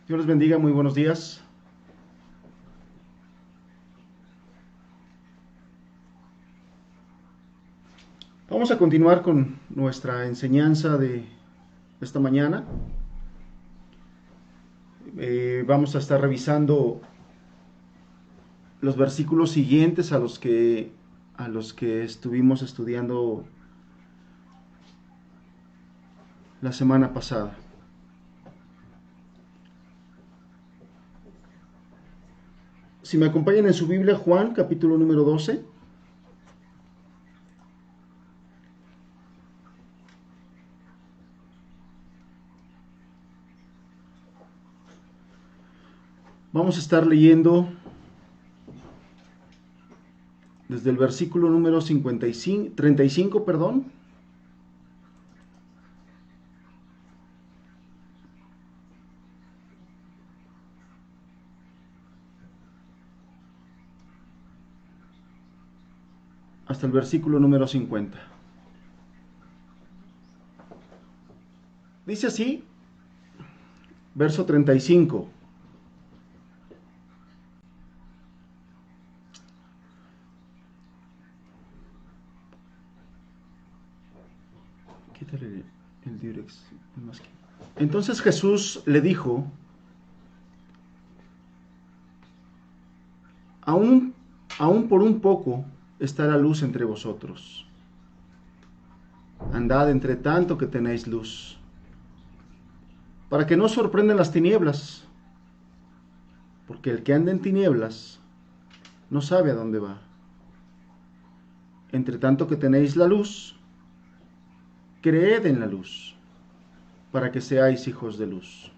Dios les bendiga, muy buenos días. Vamos a continuar con nuestra enseñanza de esta mañana. Vamos a estar revisando los versículos siguientes a los que estuvimos estudiando la semana pasada. Si me acompañan en su Biblia, Juan, capítulo número 12. Vamos a estar leyendo desde el versículo número 35, perdón, hasta el versículo número 50. Dice así, verso 35. Quítale el diurex. Entonces Jesús le dijo: aún por un poco está la luz entre vosotros. Andad entre tanto que tenéis luz, para que no os sorprendan las tinieblas, porque el que anda en tinieblas no sabe a dónde va. Entre tanto que tenéis la luz, creed en la luz, para que seáis hijos de luz.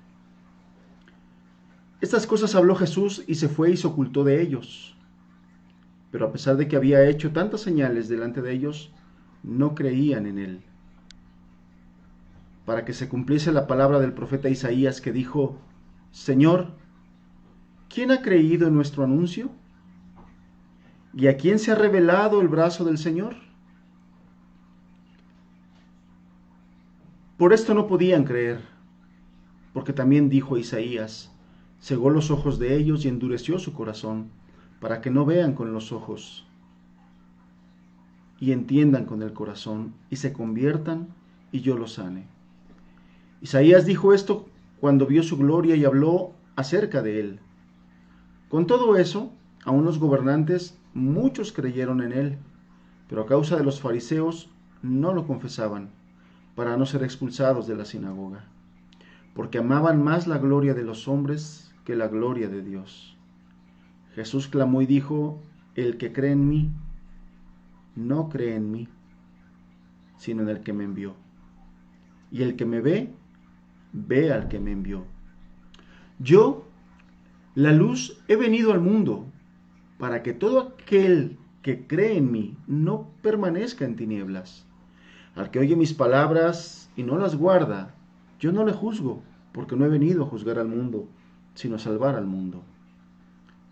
Estas cosas habló Jesús y se fue y se ocultó de ellos. Pero a pesar de que había hecho tantas señales delante de ellos, no creían en él. Para que se cumpliese la palabra del profeta Isaías, que dijo: Señor, ¿quién ha creído en nuestro anuncio? ¿Y a quién se ha revelado el brazo del Señor? Por esto no podían creer, porque también dijo Isaías: cegó los ojos de ellos y endureció su corazón, para que no vean con los ojos y entiendan con el corazón y se conviertan y yo los sane. Isaías dijo esto cuando vio su gloria y habló acerca de él. Con todo eso, aún los gobernantes, muchos creyeron en él, pero a causa de los fariseos no lo confesaban, para no ser expulsados de la sinagoga, porque amaban más la gloria de los hombres que la gloria de Dios. Jesús clamó y dijo: el que cree en mí, no cree en mí, sino en el que me envió. Y el que me ve, ve al que me envió. Yo, la luz, he venido al mundo, para que todo aquel que cree en mí no permanezca en tinieblas. Al que oye mis palabras y no las guarda, yo no le juzgo, porque no he venido a juzgar al mundo, sino a salvar al mundo.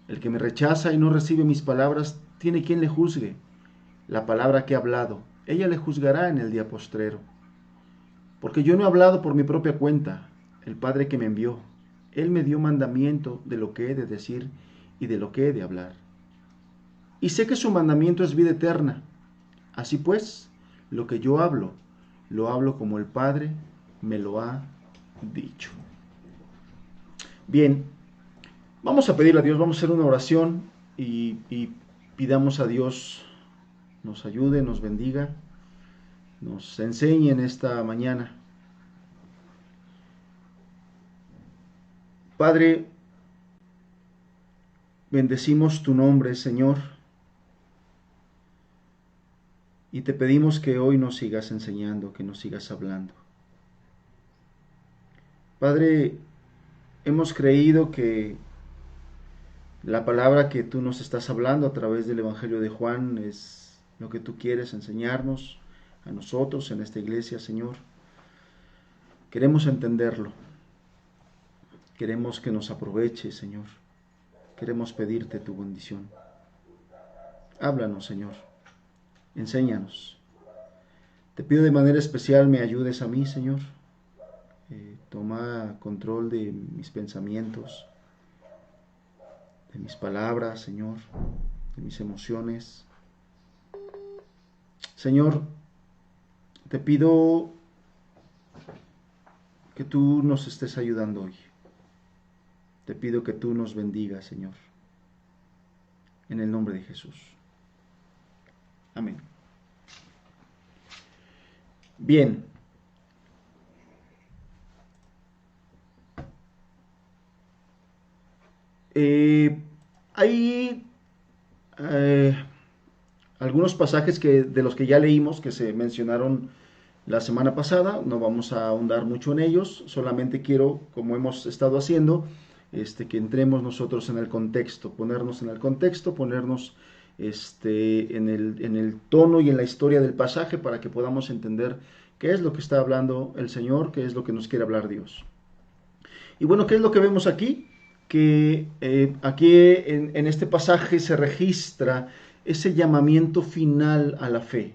El que me rechaza y no recibe mis palabras, tiene quien le juzgue. La palabra que he hablado, ella le juzgará en el día postrero. Porque yo no he hablado por mi propia cuenta. El Padre que me envió, Él me dio mandamiento de lo que he de decir y de lo que he de hablar. Y sé que su mandamiento es vida eterna. Así pues, lo que yo hablo, lo hablo como el Padre me lo ha dicho. Bien, vamos a pedirle a Dios, vamos a hacer una oración y pidamos a Dios nos ayude, nos bendiga, nos enseñe en esta mañana. Padre, bendecimos tu nombre, Señor, y te pedimos que hoy nos sigas enseñando, que nos sigas hablando. Padre, hemos creído que la palabra que tú nos estás hablando a través del Evangelio de Juan es lo que tú quieres enseñarnos a nosotros en esta iglesia, Señor. Queremos entenderlo. Queremos que nos aproveche, Señor. Queremos pedirte tu bendición. Háblanos, Señor. Enséñanos. Te pido de manera especial me ayudes a mí, Señor. Toma control de mis pensamientos, de mis palabras, Señor, de mis emociones. Señor, te pido que tú nos estés ayudando hoy. Te pido que tú nos bendigas, Señor, en el nombre de Jesús. Amén. Bien. Hay algunos pasajes de los que ya leímos, que se mencionaron la semana pasada. No vamos a ahondar mucho en ellos, solamente quiero, como hemos estado haciendo, que entremos nosotros en el contexto, ponernos en el contexto, ponernos en el tono y en la historia del pasaje para que podamos entender qué es lo que está hablando el Señor, qué es lo que nos quiere hablar Dios. Y bueno, ¿qué es lo que vemos aquí? Que aquí en este pasaje se registra ese llamamiento final a la fe.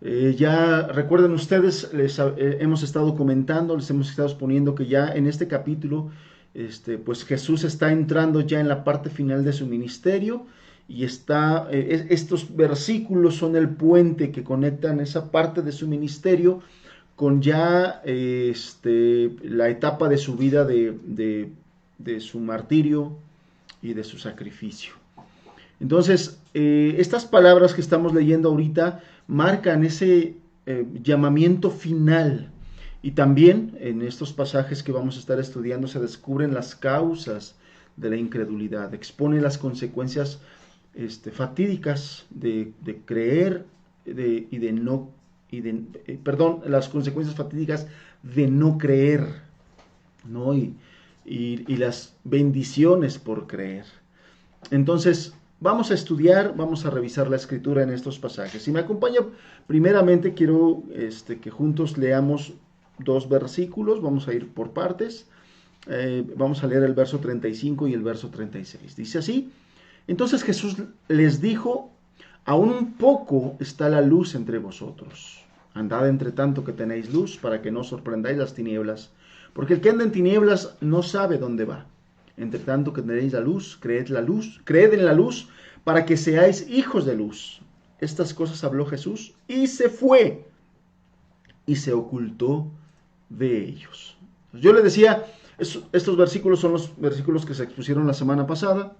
Ya recuerden ustedes, hemos estado comentando, les hemos estado exponiendo que ya en este capítulo, pues Jesús está entrando ya en la parte final de su ministerio y estos versículos son el puente que conectan esa parte de su ministerio con ya la etapa de su vida de su martirio y de su sacrificio. Entonces, estas palabras que estamos leyendo ahorita marcan ese llamamiento final. Y también en estos pasajes que vamos a estar estudiando se descubren las causas de la incredulidad, expone las consecuencias fatídicas de creer y de no, las consecuencias fatídicas de no creer, ¿no? Y las bendiciones por creer. Entonces, vamos a estudiar, vamos a revisar la escritura en estos pasajes. Si me acompaña, primeramente quiero que juntos leamos dos versículos, vamos a ir por partes. Vamos a leer el verso 35 y el verso 36. Dice así: entonces Jesús les dijo, aún un poco está la luz entre vosotros. Andad entre tanto que tenéis luz, para que no sorprendáis las tinieblas, porque el que anda en tinieblas no sabe dónde va. Entre tanto que tenéis la luz, creed en la luz, para que seáis hijos de luz. Estas cosas habló Jesús y se fue y se ocultó de ellos. Yo le decía, estos versículos son los versículos que se expusieron la semana pasada,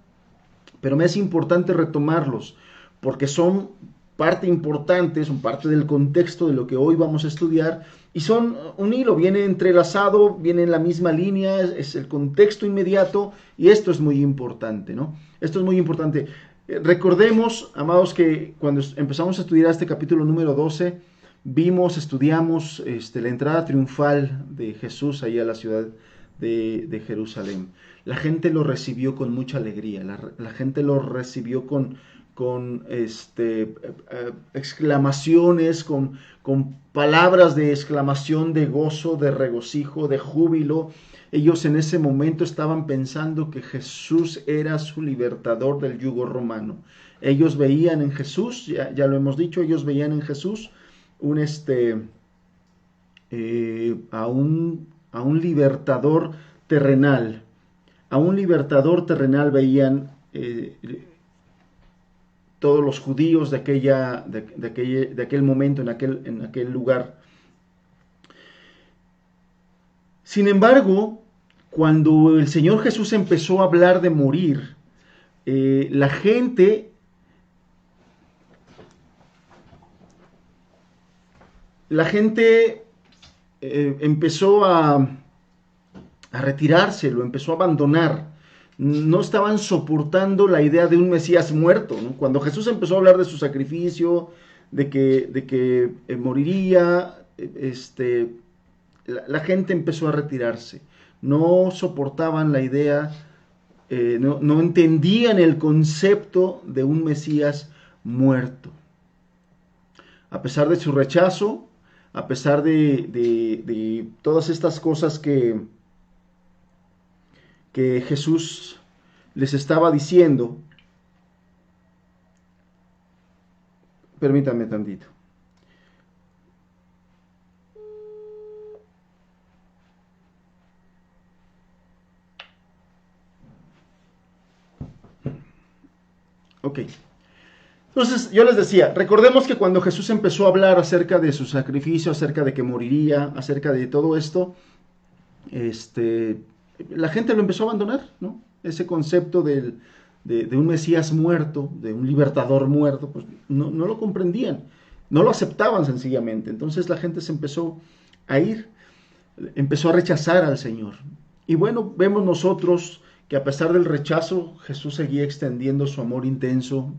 pero me es importante retomarlos porque son parte importante, son parte del contexto de lo que hoy vamos a estudiar y son un hilo, viene entrelazado, viene en la misma línea, es el contexto inmediato y esto es muy importante, ¿no? Esto es muy importante. Recordemos, amados, que cuando empezamos a estudiar este capítulo número 12, estudiamos la entrada triunfal de Jesús ahí a la ciudad de Jerusalén. La gente lo recibió con mucha alegría, la gente lo recibió con exclamaciones, con palabras de exclamación, de gozo, de regocijo, de júbilo. Ellos en ese momento estaban pensando que Jesús era su libertador del yugo romano. Ellos veían en Jesús, ya lo hemos dicho, ellos veían en Jesús a un libertador terrenal. A un libertador terrenal veían todos los judíos de aquel momento, en aquel lugar. Sin embargo, cuando el Señor Jesús empezó a hablar de morir, la gente empezó a retirarse, lo empezó a abandonar. No estaban soportando la idea de un Mesías muerto, ¿no? Cuando Jesús empezó a hablar de su sacrificio, de que moriría, la gente empezó a retirarse. No soportaban la idea, no entendían el concepto de un Mesías muerto. A pesar de su rechazo, a pesar de todas estas cosas que Jesús les estaba diciendo, permítanme tantito. Ok. Entonces, yo les decía, recordemos que cuando Jesús empezó a hablar acerca de su sacrificio, acerca de que moriría, acerca de todo esto, este, la gente lo empezó a abandonar, ¿no? Ese concepto de un Mesías muerto, de un libertador muerto, pues no lo comprendían, no lo aceptaban sencillamente. Entonces la gente se empezó a ir, empezó a rechazar al Señor. Y bueno, vemos nosotros que a pesar del rechazo, Jesús seguía extendiendo su amor intenso,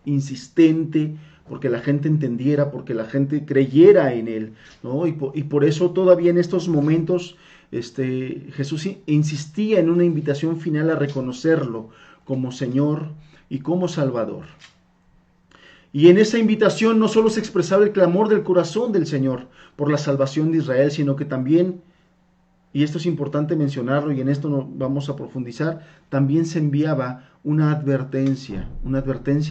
insistente, porque la gente entendiera, porque la gente creyera en Él, ¿no? Y por eso todavía en estos momentos Jesús insistía en una invitación final a reconocerlo como Señor y como Salvador. Y en esa invitación no solo se expresaba el clamor del corazón del Señor por la salvación de Israel, sino que también, y esto es importante mencionarlo y en esto no vamos a profundizar, también se enviaba una advertencia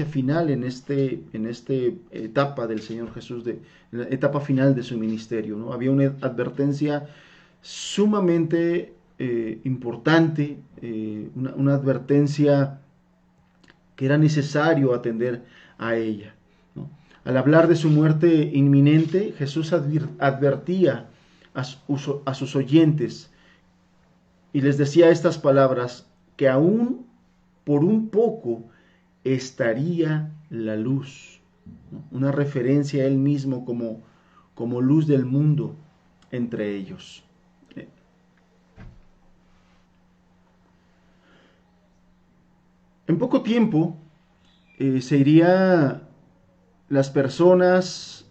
final en esta etapa del Señor Jesús, la etapa final de su ministerio, ¿no? Había una advertencia sumamente importante, una advertencia que era necesario atender a ella, ¿no? Al hablar de su muerte inminente, Jesús advertía a sus oyentes y les decía estas palabras, que aún por un poco estaría la luz, ¿no? Una referencia a él mismo como luz del mundo entre ellos. En poco tiempo se irían las personas,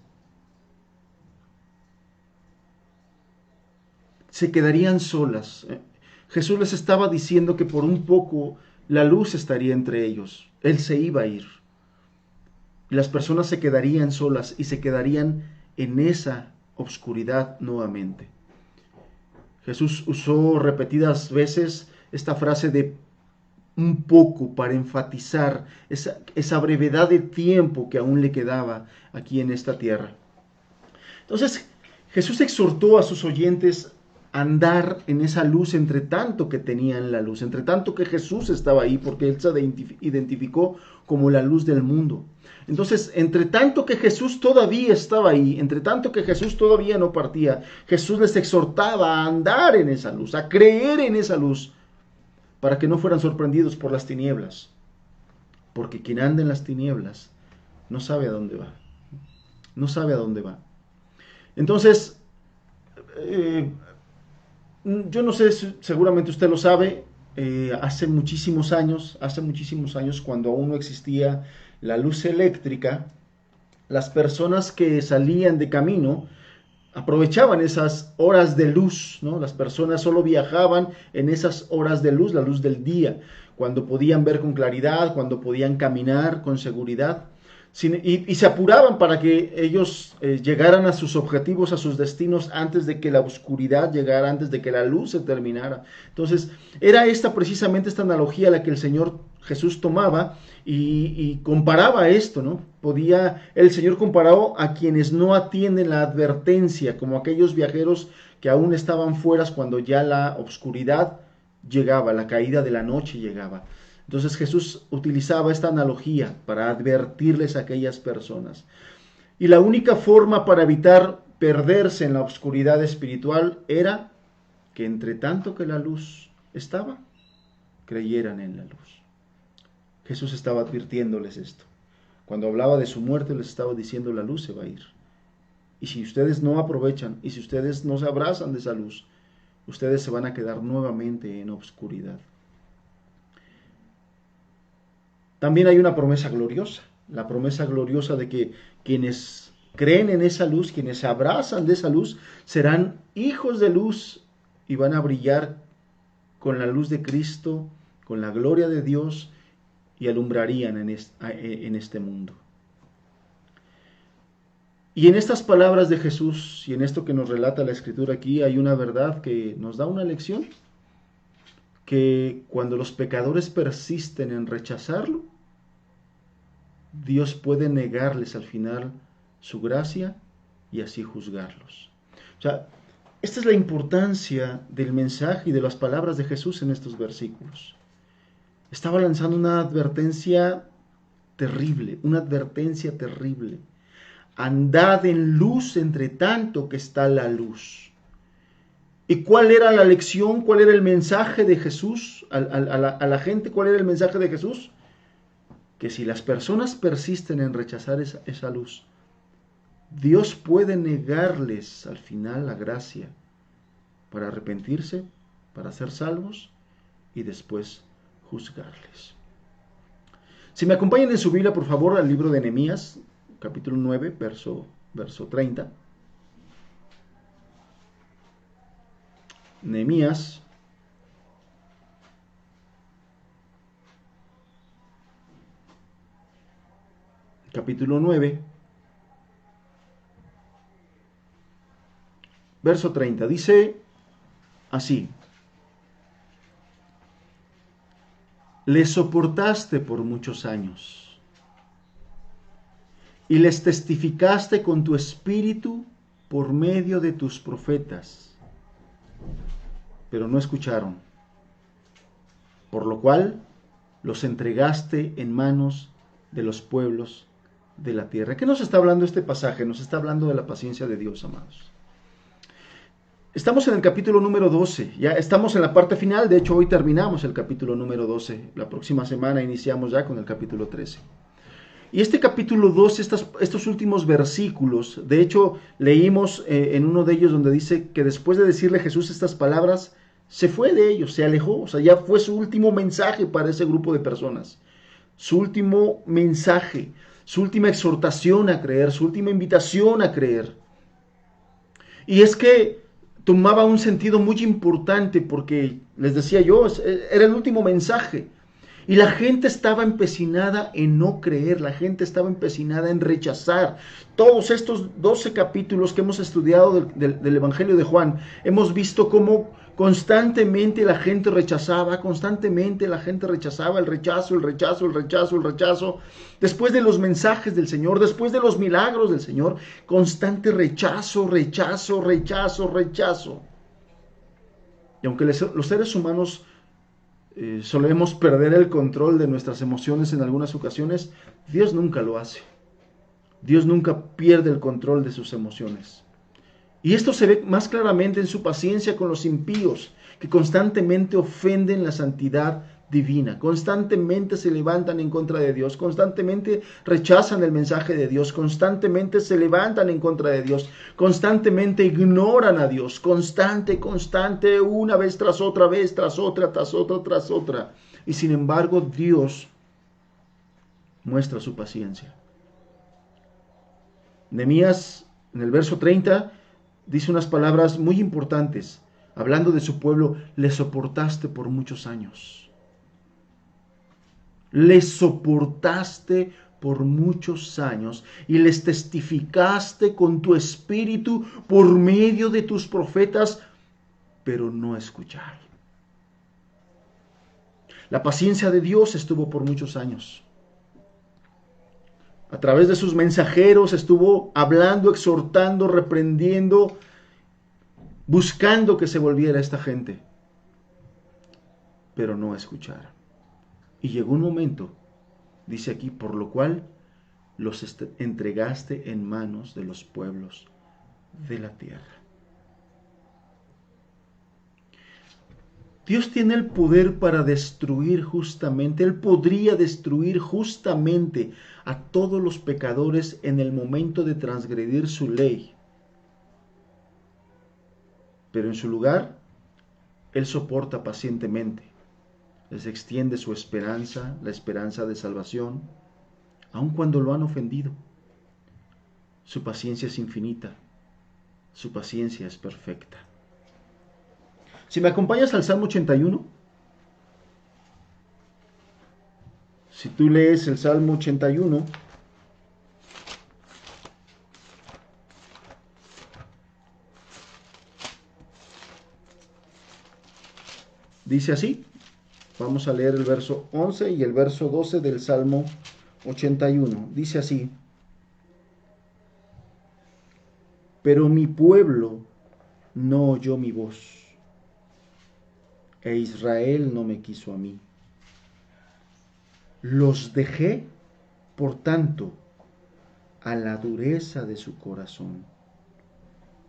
se quedarían solas. Jesús les estaba diciendo que por un poco la luz estaría entre ellos. Él se iba a ir. Las personas se quedarían solas y se quedarían en esa oscuridad nuevamente. Jesús usó repetidas veces esta frase de un poco para enfatizar esa brevedad de tiempo que aún le quedaba aquí en esta tierra. Entonces, Jesús exhortó a sus oyentes a andar en esa luz entre tanto que tenían la luz, entre tanto que Jesús estaba ahí, porque él se identificó como la luz del mundo. Entonces, entre tanto que Jesús todavía estaba ahí, entre tanto que Jesús todavía no partía, Jesús les exhortaba a andar en esa luz, a creer en esa luz, para que no fueran sorprendidos por las tinieblas. Porque quien anda en las tinieblas no sabe a dónde va. No sabe a dónde va. Entonces, yo no sé, seguramente usted lo sabe, hace muchísimos años, cuando aún no existía la luz eléctrica, las personas que salían de camino aprovechaban esas horas de luz, ¿no? Las personas solo viajaban en esas horas de luz, la luz del día, cuando podían ver con claridad, cuando podían caminar con seguridad. Y se apuraban para que ellos llegaran a sus objetivos, a sus destinos, antes de que la oscuridad llegara, antes de que la luz se terminara. Entonces, era precisamente esta analogía la que el Señor Jesús tomaba y comparaba esto, ¿no? El Señor comparó a quienes no atienden la advertencia, como aquellos viajeros que aún estaban fuera cuando ya la oscuridad llegaba, la caída de la noche llegaba. Entonces Jesús utilizaba esta analogía para advertirles a aquellas personas. Y la única forma para evitar perderse en la oscuridad espiritual era que entre tanto que la luz estaba, creyeran en la luz. Jesús estaba advirtiéndoles esto. Cuando hablaba de su muerte les estaba diciendo la luz se va a ir. Y si ustedes no aprovechan y si ustedes no se abrazan de esa luz, ustedes se van a quedar nuevamente en oscuridad. También hay una promesa gloriosa, la promesa gloriosa de que quienes creen en esa luz, quienes se abrazan de esa luz, serán hijos de luz y van a brillar con la luz de Cristo, con la gloria de Dios y alumbrarían en este mundo. Y en estas palabras de Jesús y en esto que nos relata la Escritura aquí hay una verdad que nos da una lección, que cuando los pecadores persisten en rechazarlo, Dios puede negarles al final su gracia y así juzgarlos. O sea, esta es la importancia del mensaje y de las palabras de Jesús en estos versículos. Estaba lanzando una advertencia terrible, una advertencia terrible. Andad en luz entre tanto que está la luz. ¿Y cuál era la lección? ¿Cuál era el mensaje de Jesús a la gente? ¿Cuál era el mensaje de Jesús? Que si las personas persisten en rechazar esa luz, Dios puede negarles al final la gracia para arrepentirse, para ser salvos y después juzgarles. Si me acompañan en su Biblia, por favor, al libro de Nehemías, capítulo 9, verso 30. Nehemías, capítulo 9, verso 30. Dice así: les soportaste por muchos años y les testificaste con tu espíritu por medio de tus profetas, pero no escucharon, por lo cual los entregaste en manos de los pueblos de la tierra. ¿Qué nos está hablando este pasaje? Nos está hablando de la paciencia de Dios, amados. Estamos en el capítulo número 12, ya estamos en la parte final, de hecho hoy terminamos el capítulo número 12, la próxima semana iniciamos ya con el capítulo 13. Y este capítulo 12, estos últimos versículos, de hecho leímos en uno de ellos donde dice que después de decirle a Jesús estas palabras, se fue de ellos, se alejó, o sea, ya fue su último mensaje para ese grupo de personas, su último mensaje, su última exhortación a creer, su última invitación a creer. Y es que tomaba un sentido muy importante porque, les decía yo, era el último mensaje. Y la gente estaba empecinada en no creer, la gente estaba empecinada en rechazar. Todos estos 12 capítulos que hemos estudiado del Evangelio de Juan, hemos visto cómo constantemente la gente rechazaba, el rechazo. Después de los mensajes del Señor, después de los milagros del Señor, constante rechazo. Y aunque los seres humanos solemos perder el control de nuestras emociones en algunas ocasiones, Dios nunca lo hace. Dios nunca pierde el control de sus emociones. Y esto se ve más claramente en su paciencia con los impíos, que constantemente ofenden la santidad divina, constantemente se levantan en contra de Dios, constantemente rechazan el mensaje de Dios, constantemente se levantan en contra de Dios, constantemente ignoran a Dios, constante, una vez tras otra, tras otra. Y sin embargo, Dios muestra su paciencia. Nehemías, en el verso 30, dice unas palabras muy importantes. Hablando de su pueblo, le soportaste por muchos años. Les soportaste por muchos años y les testificaste con tu espíritu por medio de tus profetas, pero no escucharon. La paciencia de Dios estuvo por muchos años. A través de sus mensajeros estuvo hablando, exhortando, reprendiendo, buscando que se volviera esta gente, pero no escucharon. Y llegó un momento, dice aquí, por lo cual los entregaste en manos de los pueblos de la tierra. Dios tiene el poder para destruir justamente, Él podría destruir justamente a todos los pecadores en el momento de transgredir su ley. Pero en su lugar, Él soporta pacientemente. Les extiende su esperanza, la esperanza de salvación, aun cuando lo han ofendido. Su paciencia es infinita, su paciencia es perfecta. Si me acompañas al Salmo 81, si tú lees el Salmo 81, dice así. Vamos a leer el verso 11 y el verso 12 del Salmo 81. Dice así: pero mi pueblo no oyó mi voz, e Israel no me quiso a mí. Los dejé Por tanto, a la dureza de su corazón,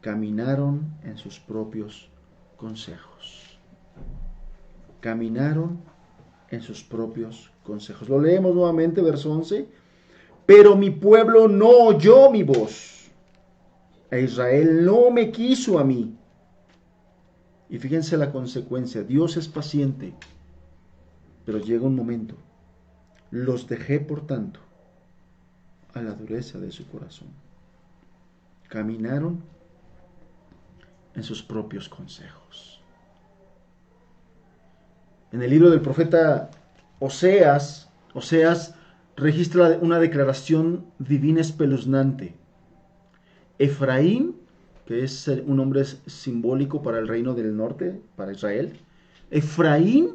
caminaron en sus propios consejos. Caminaron en sus propios consejos. Lo leemos nuevamente, verso 11. Pero mi pueblo no oyó mi voz. E Israel no me quiso a mí. Y fíjense la consecuencia. Dios es paciente. Pero llega un momento. Los dejé, por tanto, a la dureza de su corazón. Caminaron en sus propios consejos. En el libro del profeta Oseas registra una declaración divina espeluznante. Efraín, que es un nombre simbólico para el reino del norte, para Israel, Efraín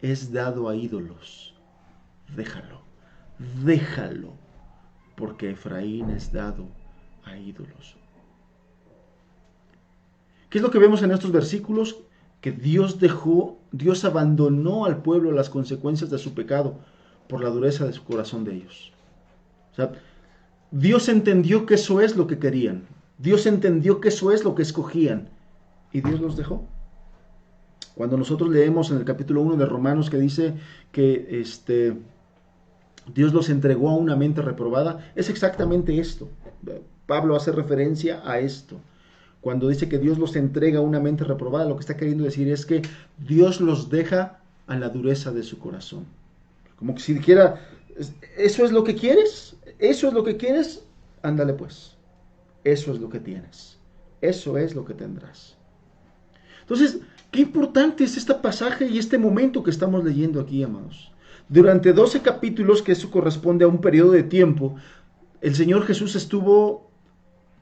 es dado a ídolos. Déjalo, porque Efraín es dado a ídolos. ¿Qué es lo que vemos en estos versículos? Que Dios abandonó al pueblo las consecuencias de su pecado por la dureza de su corazón de ellos. O sea, Dios entendió que eso es lo que querían. Dios entendió que eso es lo que escogían. Y Dios los dejó. Cuando nosotros leemos en el capítulo 1 de Romanos que dice que Dios los entregó a una mente reprobada, es exactamente esto. Pablo hace referencia a esto. Cuando dice que Dios los entrega a una mente reprobada, lo que está queriendo decir es que Dios los deja a la dureza de su corazón. Como que si dijera, ¿eso es lo que quieres? ¿Eso es lo que quieres? Ándale pues. Eso es lo que tienes. Eso es lo que tendrás. Entonces, qué importante es este pasaje y este momento que estamos leyendo aquí, amados. Durante 12 capítulos, que eso corresponde a un periodo de tiempo, el Señor Jesús estuvo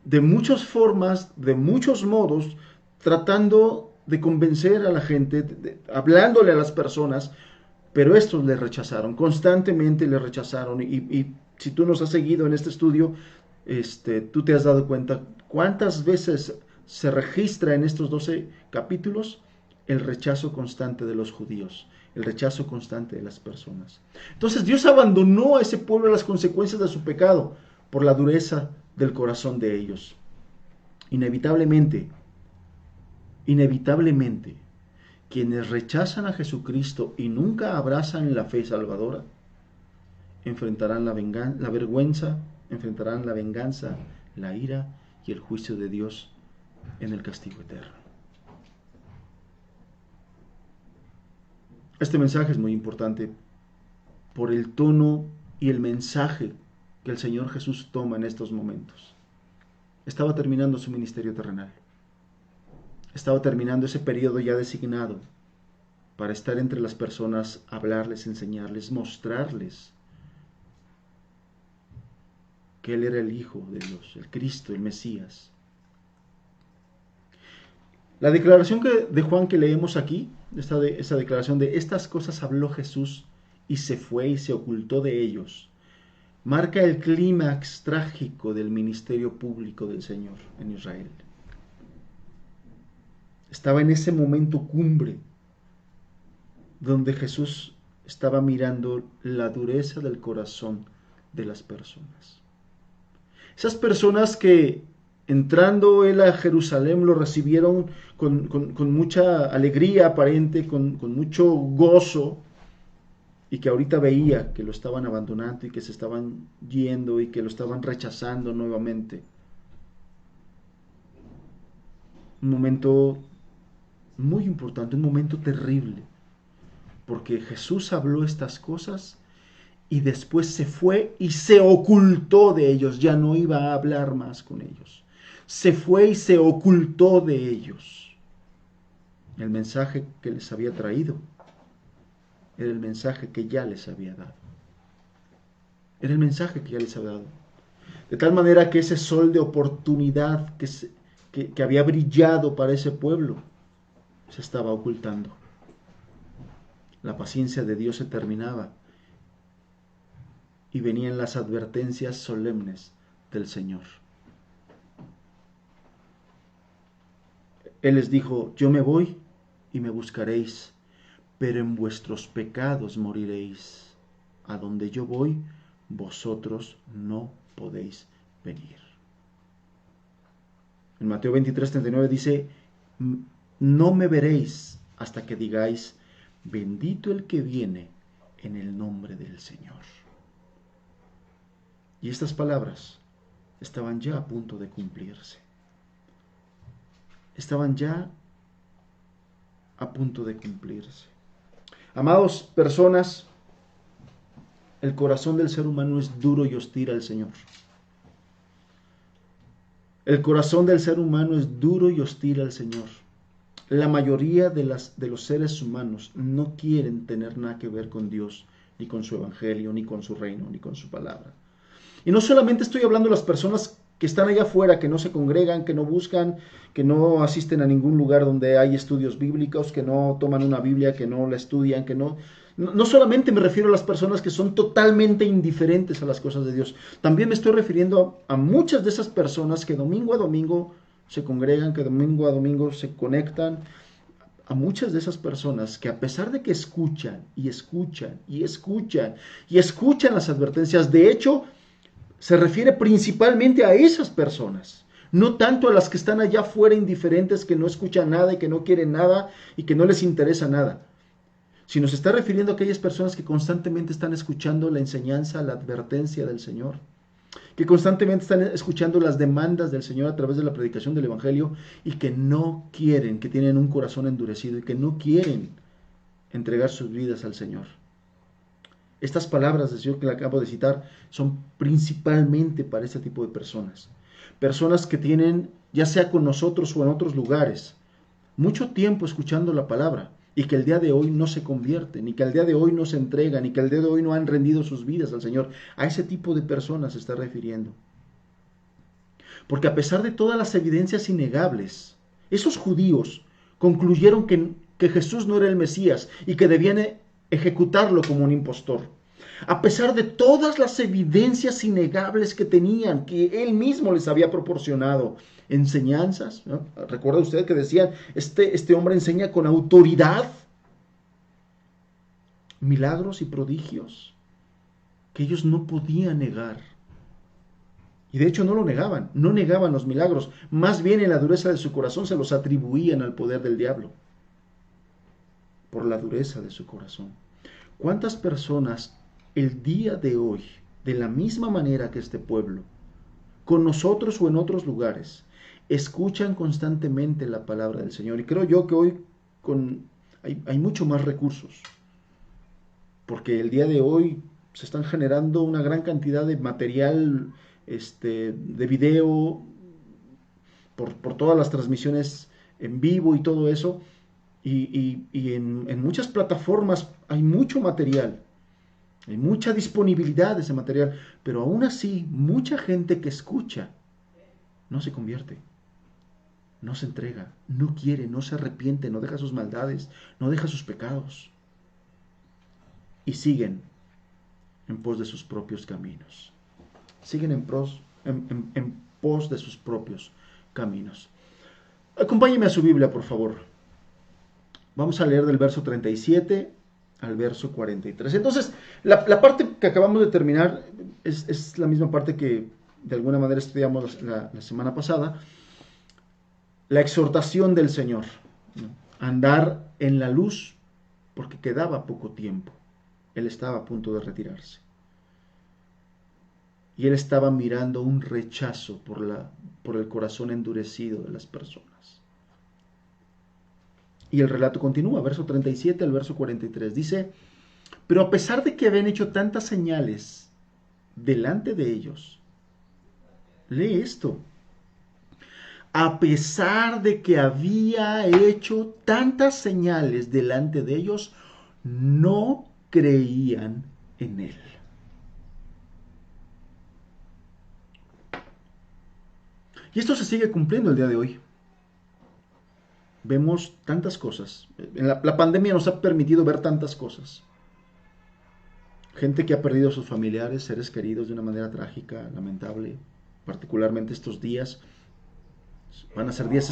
de muchas formas, de muchos modos, tratando de convencer a la gente, hablándole a las personas, pero estos le rechazaron, constantemente le rechazaron. Y si tú nos has seguido en este estudio, tú te has dado cuenta cuántas veces se registra en estos 12 capítulos el rechazo constante de los judíos, el rechazo constante de las personas. Entonces Dios abandonó a ese pueblo a las consecuencias de su pecado por la dureza del corazón de ellos. Inevitablemente, quienes rechazan a Jesucristo y nunca abrazan la fe salvadora, enfrentarán la vergüenza, enfrentarán la venganza, la ira y el juicio de Dios en el castigo eterno. Este mensaje es muy importante por el tono y el mensaje que el Señor Jesús toma en estos momentos. Estaba terminando su ministerio terrenal. Estaba terminando ese periodo ya designado para estar entre las personas, hablarles, enseñarles, mostrarles que Él era el Hijo de Dios, el Cristo, el Mesías. La declaración de Juan que leemos aquí, esa declaración de estas cosas habló Jesús y se fue y se ocultó de ellos, marca el clímax trágico del ministerio público del Señor en Israel. Estaba en ese momento cumbre donde Jesús estaba mirando la dureza del corazón de las personas. Esas personas que entrando él a Jerusalén lo recibieron con mucha alegría aparente, con mucho gozo, y que ahorita veía que lo estaban abandonando y que se estaban yendo y que lo estaban rechazando nuevamente. Un momento muy importante, un momento terrible, porque Jesús habló estas cosas y después se fue y se ocultó de ellos, ya no iba a hablar más con ellos. Se fue y se ocultó de ellos. El mensaje que les había traído era el mensaje que ya les había dado. Era el mensaje que ya les había dado. De tal manera que ese sol de oportunidad que había brillado para ese pueblo se estaba ocultando. La paciencia de Dios se terminaba y venían las advertencias solemnes del Señor. Él les dijo, yo me voy y me buscaréis, pero en vuestros pecados moriréis. A donde yo voy, vosotros no podéis venir. En Mateo 23:39 dice, no me veréis hasta que digáis, bendito el que viene en el nombre del Señor. Y estas palabras estaban ya a punto de cumplirse. Estaban ya a punto de cumplirse. Amados personas, el corazón del ser humano es duro y hostil al Señor. El corazón del ser humano es duro y hostil al Señor. La mayoría de los seres humanos no quieren tener nada que ver con Dios, ni con su evangelio, ni con su reino, ni con su palabra. Y no solamente estoy hablando de las personas que están allá afuera, que no se congregan, que no buscan, que no asisten a ningún lugar donde hay estudios bíblicos, que no toman una Biblia, que no la estudian, que no solamente me refiero a las personas que son totalmente indiferentes a las cosas de Dios. También me estoy refiriendo a muchas de esas personas que domingo a domingo se congregan, que domingo a domingo se conectan. A muchas de esas personas que a pesar de que escuchan y escuchan y escuchan y escuchan las advertencias, de hecho, se refiere principalmente a esas personas, no tanto a las que están allá afuera indiferentes, que no escuchan nada y que no quieren nada y que no les interesa nada, sino se está refiriendo a aquellas personas que constantemente están escuchando la enseñanza, la advertencia del Señor, que constantemente están escuchando las demandas del Señor a través de la predicación del Evangelio y que no quieren, que tienen un corazón endurecido y que no quieren entregar sus vidas al Señor. Estas palabras del Señor que le acabo de citar son principalmente para este tipo de personas. Personas que tienen, ya sea con nosotros o en otros lugares, mucho tiempo escuchando la palabra y que el día de hoy no se convierten, ni que el día de hoy no se entregan, ni que el día de hoy no han rendido sus vidas al Señor. A ese tipo de personas se está refiriendo. Porque a pesar de todas las evidencias innegables, esos judíos concluyeron que Jesús no era el Mesías y que debían ejecutarlo como un impostor. A pesar de todas las evidencias innegables que tenían, que él mismo les había proporcionado, enseñanzas, ¿no? ¿Recuerda usted que decían, este hombre enseña con autoridad? Milagros y prodigios que ellos no podían negar. Y de hecho no lo negaban, no negaban los milagros, más bien en la dureza de su corazón se los atribuían al poder del diablo, por la dureza de su corazón. ¿Cuántas personas el día de hoy, de la misma manera que este pueblo, con nosotros o en otros lugares, escuchan constantemente la palabra del Señor? Y creo yo que hoy hay mucho más recursos, porque el día de hoy se están generando una gran cantidad de material de video por todas las transmisiones en vivo y todo eso, y en muchas plataformas hay mucho material, hay mucha disponibilidad de ese material, pero aún así mucha gente que escucha no se convierte, no se entrega, no quiere, no se arrepiente, no deja sus maldades, no deja sus pecados y siguen en pos de sus propios caminos. Siguen en pos de sus propios caminos. Acompáñeme a su Biblia, por favor. Vamos a leer del verso 37 al verso 43. Entonces, la parte que acabamos de terminar es la misma parte que de alguna manera estudiamos la semana pasada. La exhortación del Señor, ¿no? Andar en la luz porque quedaba poco tiempo. Él estaba a punto de retirarse. Y él estaba mirando un rechazo por el corazón endurecido de las personas. Y el relato continúa, verso 37 al verso 43. Dice, pero a pesar de que habían hecho tantas señales delante de ellos, lee esto, a pesar de que había hecho tantas señales delante de ellos, no creían en él. Y esto se sigue cumpliendo el día de hoy. Vemos tantas cosas. La pandemia nos ha permitido ver tantas cosas. Gente que ha perdido a sus familiares, seres queridos de una manera trágica, lamentable. Particularmente estos días van a ser días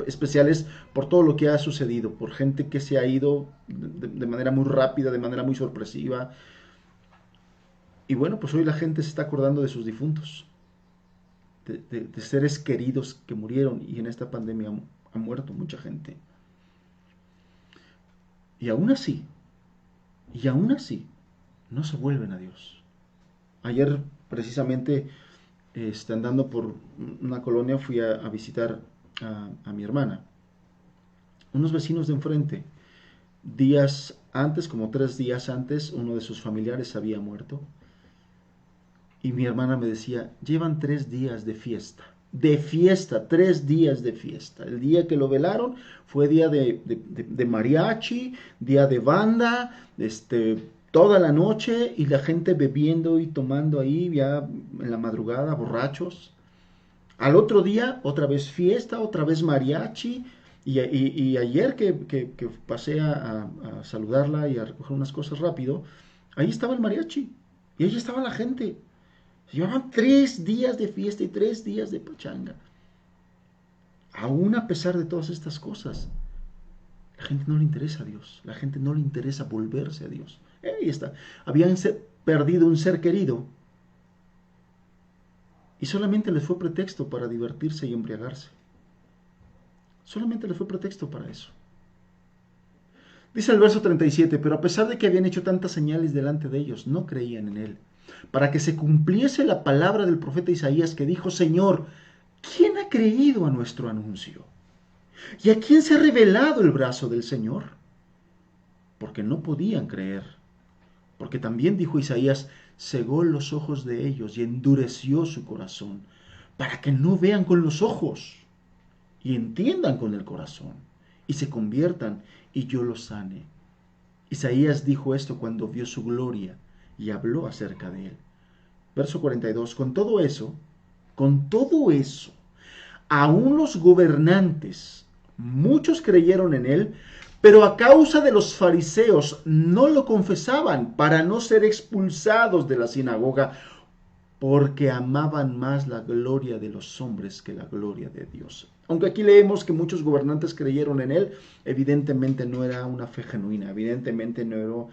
especiales por todo lo que ha sucedido. Por gente que se ha ido de manera muy rápida, de manera muy sorpresiva. Y bueno, pues hoy la gente se está acordando de sus difuntos, de seres queridos que murieron, y en esta pandemia ha muerto mucha gente. Y aún así, y aún así, no se vuelven a Dios. Ayer precisamente, andando por una colonia, fui a visitar a mi hermana. Unos vecinos de enfrente, días antes, como 3 días antes, uno de sus familiares había muerto. Y mi hermana me decía, llevan 3 días de fiesta, 3 días de fiesta. El día que lo velaron fue día de mariachi, día de banda, toda la noche, y la gente bebiendo y tomando ahí ya en la madrugada, borrachos. Al otro día, otra vez fiesta, otra vez mariachi. Y ayer que pasé a saludarla y a recoger unas cosas rápido, ahí estaba el mariachi. Y ahí estaba la gente. Llevaban 3 días de fiesta y 3 días de pachanga. Aún a pesar de todas estas cosas, la gente no le interesa a Dios. La gente no le interesa volverse a Dios. Ahí está. Habían perdido un ser querido y solamente les fue pretexto para divertirse y embriagarse. Solamente les fue pretexto para eso. Dice el verso 37, pero a pesar de que habían hecho tantas señales delante de ellos, no creían en él, para que se cumpliese la palabra del profeta Isaías que dijo, Señor, ¿quién ha creído a nuestro anuncio? ¿Y a quién se ha revelado el brazo del Señor? Porque no podían creer. Porque también dijo Isaías, cegó los ojos de ellos y endureció su corazón, para que no vean con los ojos y entiendan con el corazón y se conviertan y yo los sane. Isaías dijo esto cuando vio su gloria y habló acerca de él. Verso 42, con todo eso, aún los gobernantes, muchos creyeron en él, pero a causa de los fariseos no lo confesaban para no ser expulsados de la sinagoga, porque amaban más la gloria de los hombres que la gloria de Dios. Aunque aquí leemos que muchos gobernantes creyeron en él, evidentemente no era una fe genuina, evidentemente no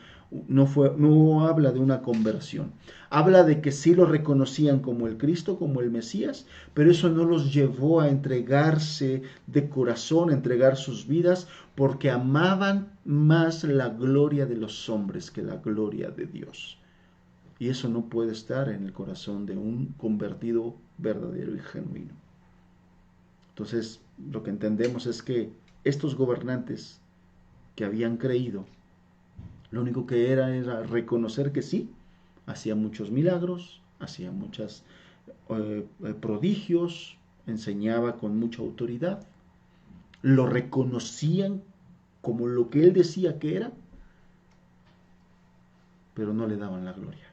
habla de una conversión. Habla de que sí lo reconocían como el Cristo, como el Mesías, pero eso no los llevó a entregarse de corazón, a entregar sus vidas, porque amaban más la gloria de los hombres que la gloria de Dios. Y eso no puede estar en el corazón de un convertido verdadero y genuino. Entonces, lo que entendemos es que estos gobernantes que habían creído, lo único que era reconocer que sí, hacía muchos milagros, hacía muchos prodigios, enseñaba con mucha autoridad, lo reconocían como lo que él decía que era, pero no le daban la gloria.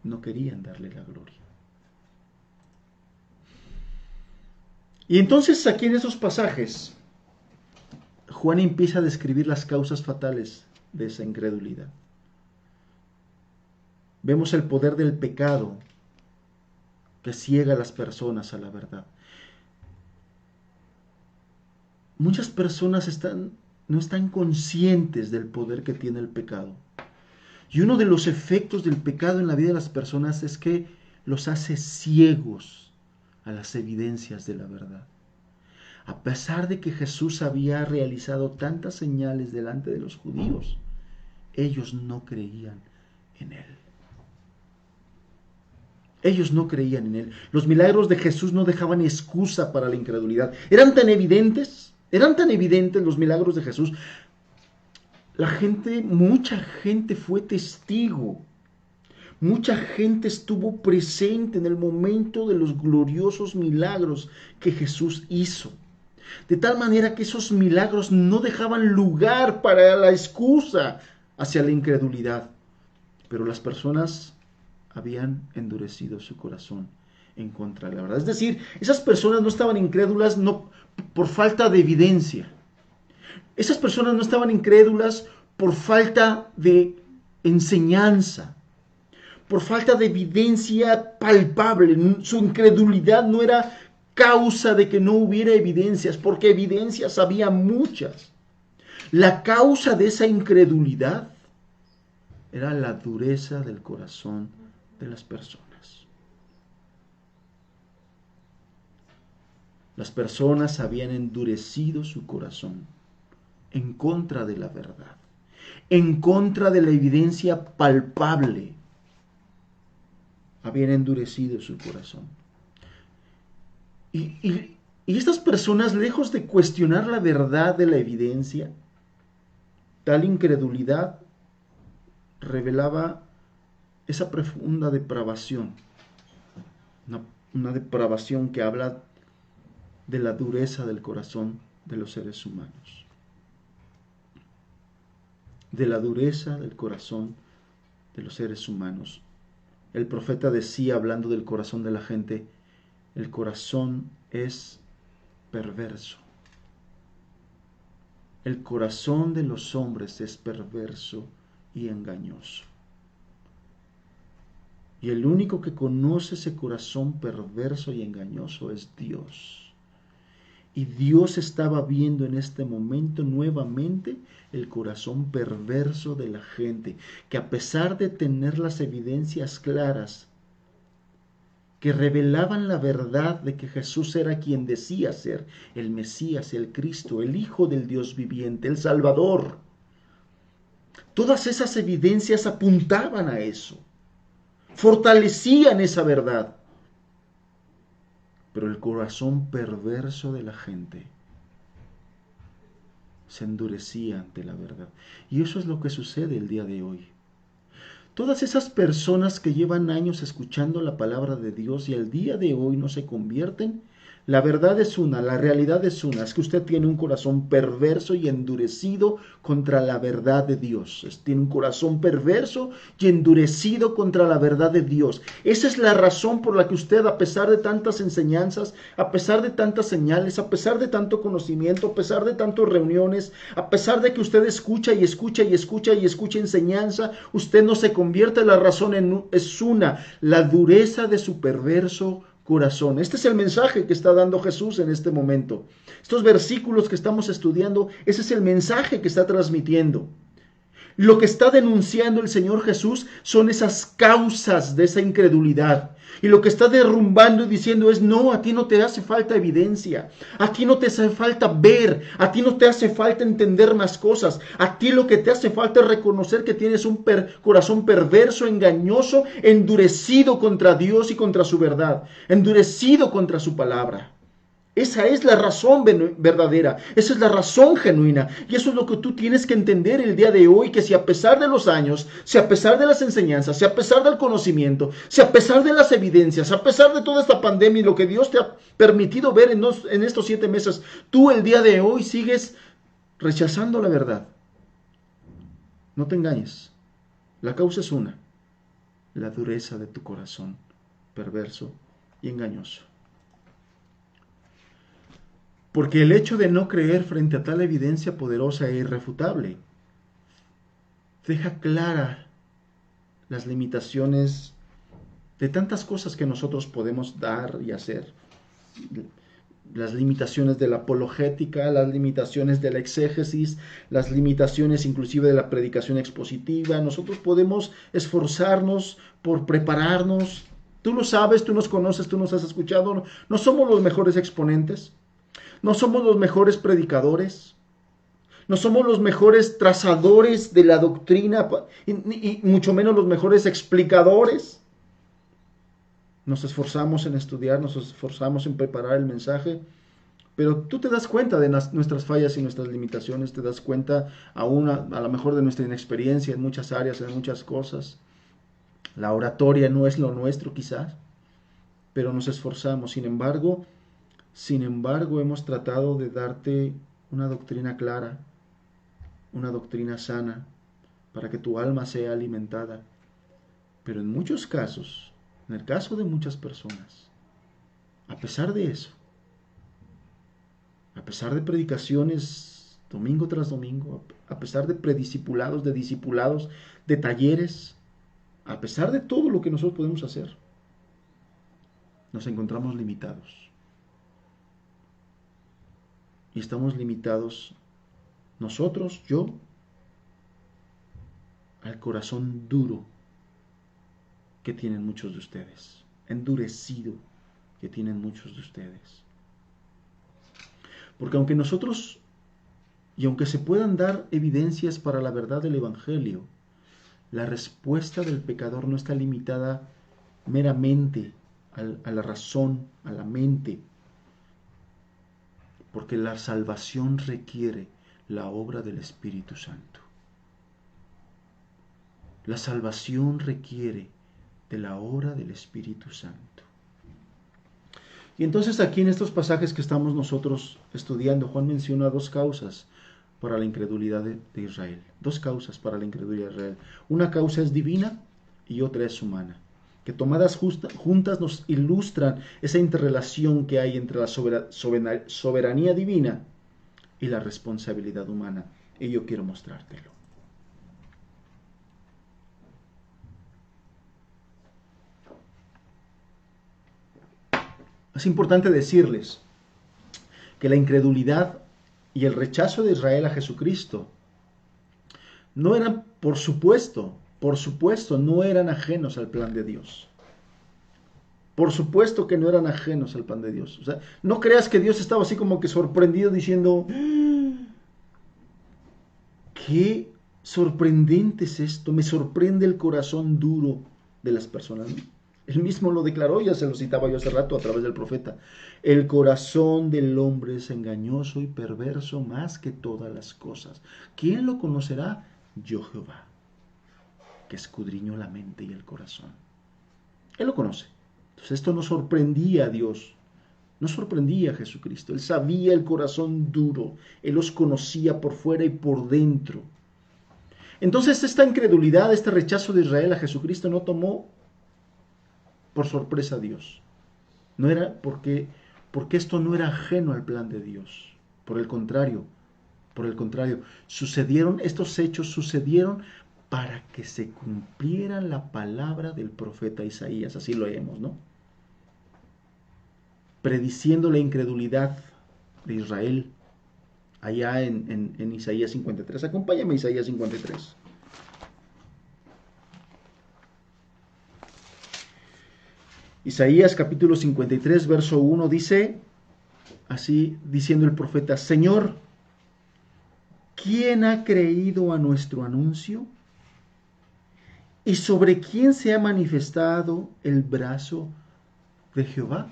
No querían darle la gloria. Y entonces aquí en esos pasajes, Juan empieza a describir las causas fatales de esa incredulidad. Vemos el poder del pecado que ciega a las personas a la verdad. Muchas personas no están conscientes del poder que tiene el pecado. Y uno de los efectos del pecado en la vida de las personas es que los hace ciegos a las evidencias de la verdad. A pesar de que Jesús había realizado tantas señales delante de los judíos, ellos no creían en él. Ellos no creían en él. Los milagros de Jesús no dejaban excusa para la incredulidad. Eran tan evidentes los milagros de Jesús. Mucha gente fue testigo. Mucha gente estuvo presente en el momento de los gloriosos milagros que Jesús hizo. De tal manera que esos milagros no dejaban lugar para la excusa hacia la incredulidad. Pero las personas habían endurecido su corazón en contra de la verdad. Es decir, esas personas no estaban incrédulas por falta de evidencia. Esas personas no estaban incrédulas por falta de enseñanza, por falta de evidencia palpable. Su incredulidad no era causa de que no hubiera evidencias, porque evidencias había muchas. La causa de esa incredulidad era la dureza del corazón de las personas. Las personas habían endurecido su corazón en contra de la verdad, en contra de la evidencia palpable. Habían endurecido su corazón. Y estas personas, lejos de cuestionar la verdad de la evidencia, tal incredulidad revelaba esa profunda depravación, una depravación que habla de la dureza del corazón de los seres humanos, de la dureza del corazón de los seres humanos. El profeta decía, hablando del corazón de la gente, el corazón es perverso. El corazón de los hombres es perverso y engañoso. Y el único que conoce ese corazón perverso y engañoso es Dios. Y Dios estaba viendo en este momento nuevamente el corazón perverso de la gente, que a pesar de tener las evidencias claras, que revelaban la verdad de que Jesús era quien decía ser, el Mesías, el Cristo, el Hijo del Dios viviente, el Salvador. Todas esas evidencias apuntaban a eso, fortalecían esa verdad. Pero el corazón perverso de la gente se endurecía ante la verdad. Y eso es lo que sucede el día de hoy. Todas esas personas que llevan años escuchando la palabra de Dios y al día de hoy no se convierten, la verdad es una, la realidad es una, es que usted tiene un corazón perverso y endurecido contra la verdad de Dios. Tiene un corazón perverso y endurecido contra la verdad de Dios. Esa es la razón por la que usted, a pesar de tantas enseñanzas, a pesar de tantas señales, a pesar de tanto conocimiento, a pesar de tantas reuniones, a pesar de que usted escucha y escucha y escucha y escucha enseñanza, usted no se convierte. La razón es una, la dureza de su perverso corazón. Este es el mensaje que está dando Jesús en este momento. Estos versículos que estamos estudiando, ese es el mensaje que está transmitiendo. Lo que está denunciando el Señor Jesús son esas causas de esa incredulidad. Y lo que está derrumbando y diciendo es, no, a ti no te hace falta evidencia, a ti no te hace falta ver, a ti no te hace falta entender más cosas, a ti lo que te hace falta es reconocer que tienes un corazón perverso, engañoso, endurecido contra Dios y contra su verdad, endurecido contra su palabra. Esa es la razón verdadera, esa es la razón genuina. Y eso es lo que tú tienes que entender el día de hoy, que si a pesar de los años, si a pesar de las enseñanzas, si a pesar del conocimiento, si a pesar de las evidencias, a pesar de toda esta pandemia y lo que Dios te ha permitido ver en estos 7 meses, tú el día de hoy sigues rechazando la verdad. No te engañes. La causa es una, la dureza de tu corazón, perverso y engañoso. Porque el hecho de no creer frente a tal evidencia poderosa e irrefutable deja clara las limitaciones de tantas cosas que nosotros podemos dar y hacer. Las limitaciones de la apologética, las limitaciones de la exégesis, las limitaciones inclusive de la predicación expositiva. Nosotros podemos esforzarnos por prepararnos. Tú lo sabes, tú nos conoces, tú nos has escuchado. No somos los mejores exponentes. No somos los mejores predicadores, no somos los mejores trazadores de la doctrina y mucho menos los mejores explicadores. Nos esforzamos en estudiar, nos esforzamos en preparar el mensaje, pero tú te das cuenta de nuestras fallas y nuestras limitaciones, te das cuenta aún a lo mejor de nuestra inexperiencia en muchas áreas, en muchas cosas. La oratoria no es lo nuestro quizás, pero nos esforzamos. Sin embargo, hemos tratado de darte una doctrina clara, una doctrina sana, para que tu alma sea alimentada. Pero en muchos casos, en el caso de muchas personas, a pesar de eso, a pesar de predicaciones domingo tras domingo, a pesar de prediscipulados, de discipulados, de talleres, a pesar de todo lo que nosotros podemos hacer, nos encontramos limitados. Y estamos limitados nosotros, yo, al corazón duro que tienen muchos de ustedes, endurecido que tienen muchos de ustedes. Porque aunque nosotros, y aunque se puedan dar evidencias para la verdad del Evangelio, la respuesta del pecador no está limitada meramente a la razón, a la mente, porque la salvación requiere la obra del Espíritu Santo. La salvación requiere de la obra del Espíritu Santo. Y entonces aquí en estos pasajes que estamos nosotros estudiando, Juan menciona dos causas para la incredulidad de Israel. Dos causas para la incredulidad de Israel. Una causa es divina y otra es humana, que tomadas juntas nos ilustran esa interrelación que hay entre la soberanía divina y la responsabilidad humana. Y yo quiero mostrártelo. Es importante decirles que la incredulidad y el rechazo de Israel a Jesucristo no eran, por supuesto, no eran ajenos al plan de Dios. Por supuesto que no eran ajenos al plan de Dios. O sea, no creas que Dios estaba así como que sorprendido diciendo, qué sorprendente es esto, me sorprende el corazón duro de las personas. Él mismo lo declaró, ya se lo citaba yo hace rato a través del profeta. El corazón del hombre es engañoso y perverso más que todas las cosas. ¿Quién lo conocerá? Yo Jehová, que escudriño la mente y el corazón. Él lo conoce. Entonces esto no sorprendía a Dios, no sorprendía a Jesucristo. Él sabía el corazón duro, Él los conocía por fuera y por dentro. Entonces esta incredulidad, este rechazo de Israel a Jesucristo no tomó por sorpresa a Dios. No era porque esto no era ajeno al plan de Dios. Por el contrario, estos hechos sucedieron para que se cumpliera la palabra del profeta Isaías. Así lo leemos, ¿no? Prediciendo la incredulidad de Israel allá en Isaías 53. Acompáñame a Isaías 53. Isaías capítulo 53, verso 1 dice, así diciendo el profeta, Señor, ¿quién ha creído a nuestro anuncio? ¿Y sobre quién se ha manifestado el brazo de Jehová?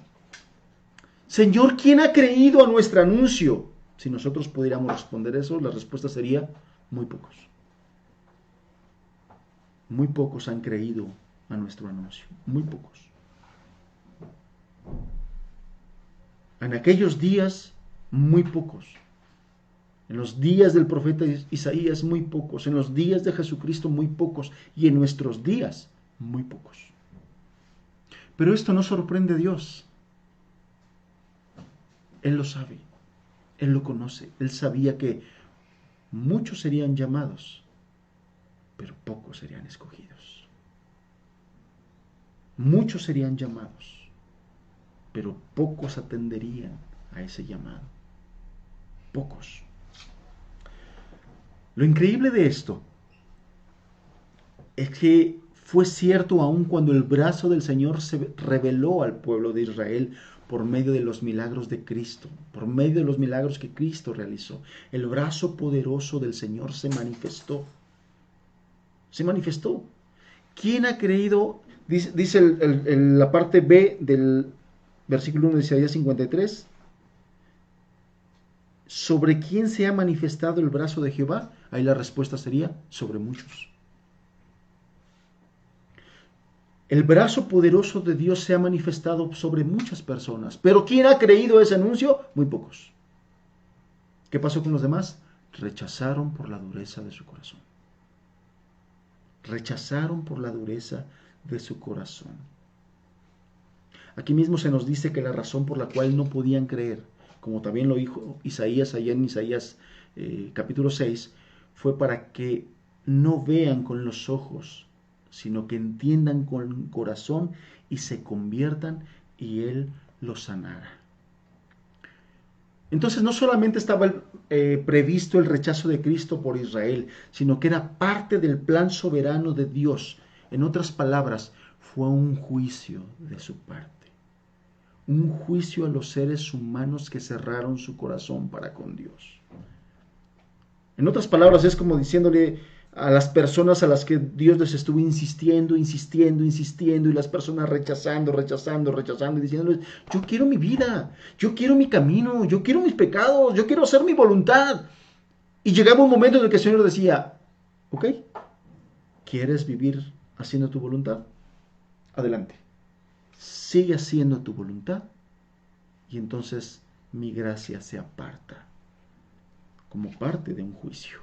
Señor, ¿quién ha creído a nuestro anuncio? Si nosotros pudiéramos responder eso, la respuesta sería muy pocos. Muy pocos han creído a nuestro anuncio, muy pocos. En aquellos días, muy pocos. En los días del profeta Isaías, muy pocos. En los días de Jesucristo, muy pocos. Y en nuestros días, muy pocos. Pero esto no sorprende a Dios. Él lo sabe. Él lo conoce. Él sabía que muchos serían llamados, pero pocos serían escogidos. Muchos serían llamados, pero pocos atenderían a ese llamado. Pocos. Lo increíble de esto es que fue cierto aun cuando el brazo del Señor se reveló al pueblo de Israel por medio de los milagros de Cristo, por medio de los milagros que Cristo realizó. El brazo poderoso del Señor se manifestó. Se manifestó. ¿Quién ha creído? Dice la parte B del versículo 1 de Isaías 53. ¿Sobre quién se ha manifestado el brazo de Jehová? Ahí la respuesta sería sobre muchos. El brazo poderoso de Dios se ha manifestado sobre muchas personas. ¿Pero quién ha creído ese anuncio? Muy pocos. ¿Qué pasó con los demás? Rechazaron por la dureza de su corazón. Rechazaron por la dureza de su corazón. Aquí mismo se nos dice que la razón por la cual no podían creer, como también lo dijo Isaías allá en Isaías capítulo 6, fue para que no vean con los ojos, sino que entiendan con el corazón y se conviertan y Él los sanara. Entonces no solamente estaba previsto el rechazo de Cristo por Israel, sino que era parte del plan soberano de Dios. En otras palabras, fue un juicio de su parte. Un juicio a los seres humanos que cerraron su corazón para con Dios. En otras palabras, es como diciéndole a las personas a las que Dios les estuvo insistiendo, y las personas rechazando, y diciéndoles, yo quiero mi vida, yo quiero mi camino, yo quiero mis pecados, yo quiero hacer mi voluntad. Y llegaba un momento en el que el Señor decía, ok, ¿quieres vivir haciendo tu voluntad? Adelante, sigue haciendo tu voluntad y entonces mi gracia se aparta como parte de un juicio.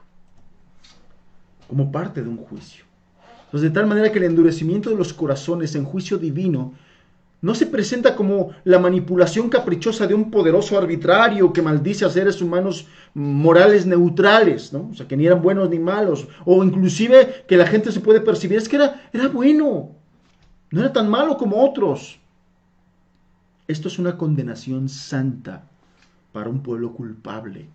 Como parte de un juicio. Entonces, de tal manera que el endurecimiento de los corazones en juicio divino no se presenta como la manipulación caprichosa de un poderoso arbitrario que maldice a seres humanos morales neutrales, ¿no? O sea, que ni eran buenos ni malos, o inclusive que la gente se puede percibir, es que era bueno, no era tan malo como otros. Esto es una condenación santa para un pueblo culpable,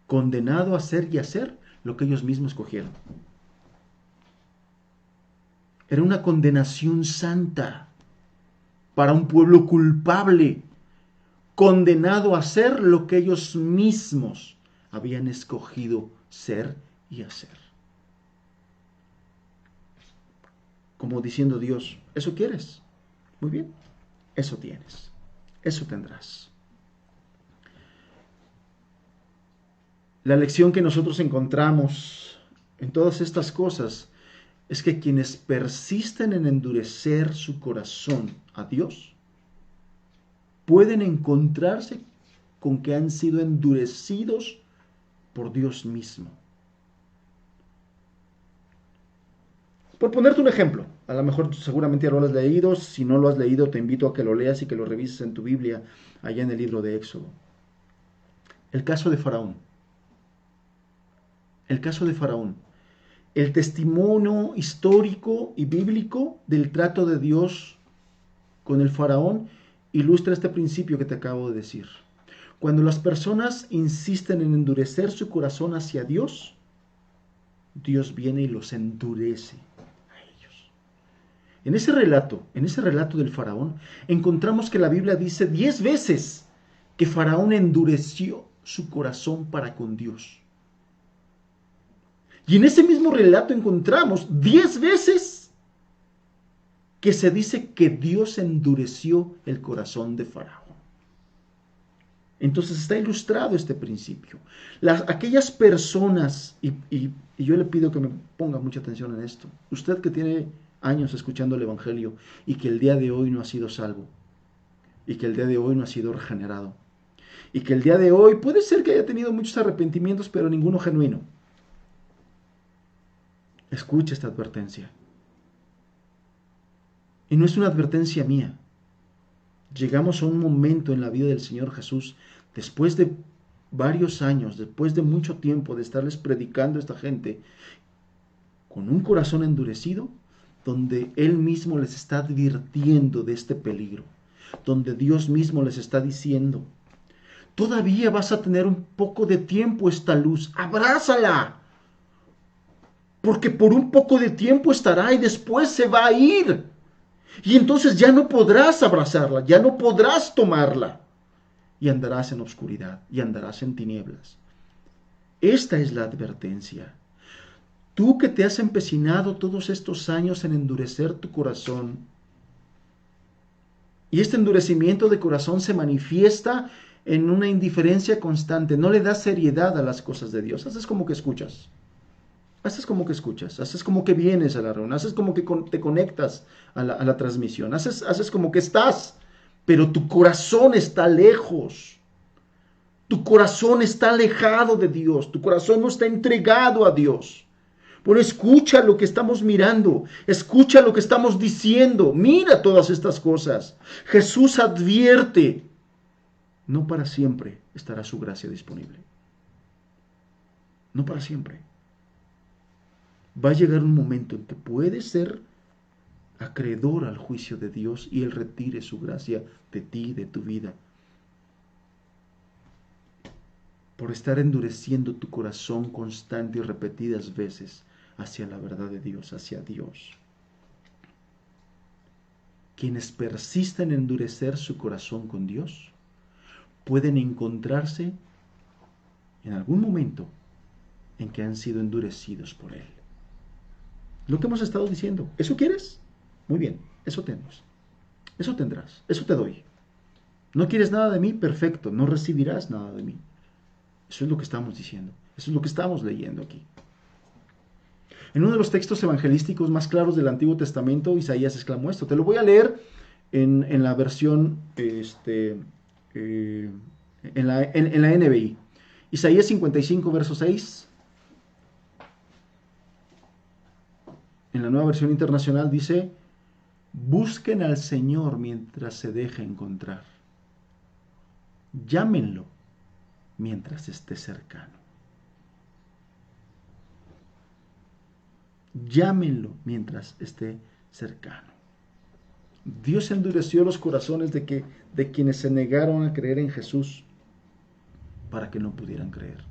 condenado a hacer y hacer lo que ellos mismos cogieron. Era una condenación santa para un pueblo culpable, condenado a hacer lo que ellos mismos habían escogido ser y hacer. Como diciendo Dios, ¿eso quieres? Muy bien, eso tienes, eso tendrás. La lección que nosotros encontramos en todas estas cosas es que quienes persisten en endurecer su corazón a Dios pueden encontrarse con que han sido endurecidos por Dios mismo. Por ponerte un ejemplo, a lo mejor seguramente ya lo has leído, si no lo has leído te invito a que lo leas y que lo revises en tu Biblia, allá en el libro de Éxodo. El caso de Faraón. El caso de Faraón. El testimonio histórico y bíblico del trato de Dios con el faraón ilustra este principio que te acabo de decir. Cuando las personas insisten en endurecer su corazón hacia Dios, Dios viene y los endurece a ellos. En ese relato del faraón, encontramos que la Biblia dice 10 veces que Faraón endureció su corazón para con Dios. Y en ese mismo relato encontramos 10 veces que se dice que Dios endureció el corazón de Faraón. Entonces está ilustrado este principio. Aquellas personas, y yo le pido que me ponga mucha atención en esto, usted que tiene años escuchando el Evangelio y que el día de hoy no ha sido salvo, y que el día de hoy no ha sido regenerado, y que el día de hoy puede ser que haya tenido muchos arrepentimientos, pero ninguno genuino. Escuche esta advertencia. Y no es una advertencia mía. Llegamos a un momento en la vida del Señor Jesús, después de varios años, después de mucho tiempo de estarles predicando a esta gente, con un corazón endurecido, donde Él mismo les está advirtiendo de este peligro, donde Dios mismo les está diciendo, todavía vas a tener un poco de tiempo esta luz, abrázala, porque por un poco de tiempo estará y después se va a ir. Y entonces ya no podrás abrazarla, ya no podrás tomarla. Y andarás en oscuridad, y andarás en tinieblas. Esta es la advertencia. Tú que te has empecinado todos estos años en endurecer tu corazón, y este endurecimiento de corazón se manifiesta en una indiferencia constante, no le das seriedad a las cosas de Dios, haces como que escuchas. Haces como que escuchas, haces como que vienes a la reunión, haces como que te conectas a la transmisión, haces como que estás, pero tu corazón está lejos. Tu corazón está alejado de Dios, tu corazón no está entregado a Dios. Bueno, escucha lo que estamos mirando, escucha lo que estamos diciendo, mira todas estas cosas. Jesús advierte, no para siempre estará su gracia disponible. No para siempre. Va a llegar un momento en que puede ser acreedor al juicio de Dios y Él retire su gracia de ti, de tu vida, por estar endureciendo tu corazón constante y repetidas veces hacia la verdad de Dios, hacia Dios. quienes persisten en endurecer su corazón con Dios pueden encontrarse en algún momento en que han sido endurecidos por Él. Lo que hemos estado diciendo, ¿eso quieres? Muy bien, eso tenemos. Eso tendrás, eso te doy. ¿No quieres nada de mí? Perfecto, no recibirás nada de mí. Eso es lo que estamos diciendo, eso es lo que estamos leyendo aquí. En uno de los textos evangelísticos más claros del Antiguo Testamento, Isaías exclamó esto. Te lo voy a leer en la versión, en la NBI. Isaías 55, verso 6. En la Nueva Versión Internacional dice: busquen al Señor mientras se deje encontrar. Llámenlo mientras esté cercano. Llámenlo mientras esté cercano. Dios endureció los corazones de quienes se negaron a creer en Jesús para que no pudieran creer.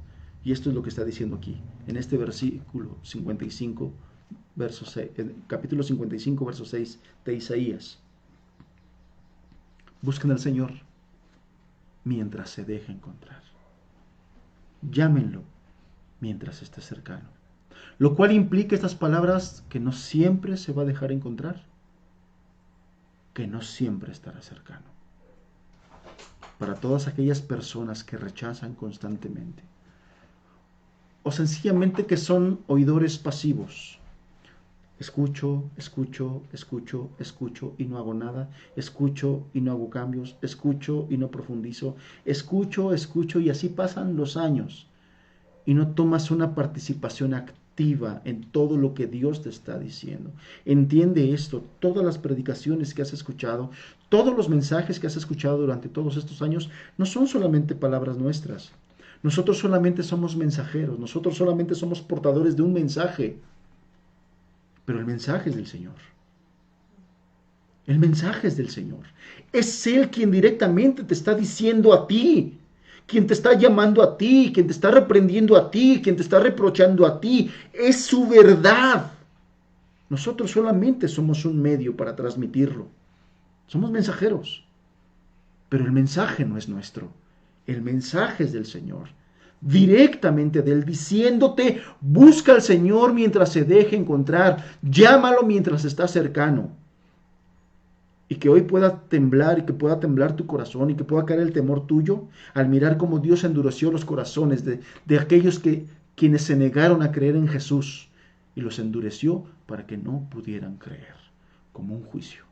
Y esto es lo que está diciendo aquí, en este versículo 55, verso 6, capítulo 55, verso 6 de Isaías. Busquen al Señor mientras se deje encontrar. Llámenlo mientras esté cercano. Lo cual implica estas palabras que no siempre se va a dejar encontrar, que no siempre estará cercano. Para todas aquellas personas que rechazan constantemente, o sencillamente que son oidores pasivos. Escucho, escucho, escucho, escucho y no hago nada. Escucho y no hago cambios. Escucho y no profundizo. Escucho, escucho y así pasan los años. Y no tomas una participación activa en todo lo que Dios te está diciendo. Entiende esto. Todas las predicaciones que has escuchado, todos los mensajes que has escuchado durante todos estos años, no son solamente palabras nuestras. Nosotros solamente somos mensajeros. Nosotros solamente somos portadores de un mensaje. Pero el mensaje es del Señor. El mensaje es del Señor. Es Él quien directamente te está diciendo a ti, quien te está llamando a ti, quien te está reprendiendo a ti, quien te está reprochando a ti. Es su verdad. Nosotros solamente somos un medio para transmitirlo. Somos mensajeros. Pero el mensaje no es nuestro. El mensaje es del Señor. Directamente de Él, diciéndote: busca al Señor mientras se deje encontrar, llámalo mientras está cercano. Y que hoy pueda temblar, y que pueda temblar tu corazón, y que pueda caer el temor tuyo al mirar cómo Dios endureció los corazones de aquellos quienes se negaron a creer en Jesús, y los endureció para que no pudieran creer, como un juicio.